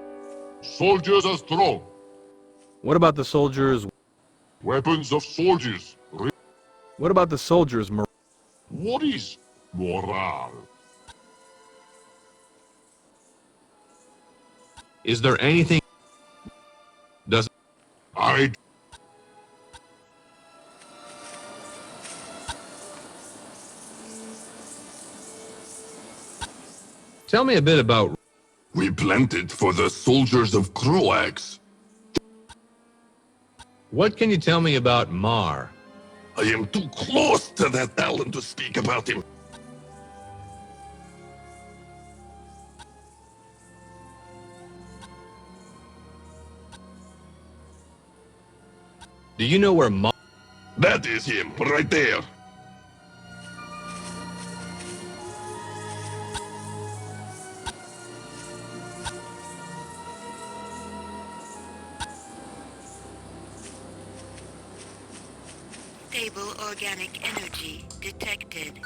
Soldiers are strong. What about the soldiers? Weapons of soldiers. What about the soldiers' morale? What is morale? Is there anything... Does... I... Tell me a bit about... We planted for the soldiers of Croax. What can you tell me about Mar? I am too close to that Talon to speak about him. Do you know where Mar... That is him, right there. Stable organic energy detected.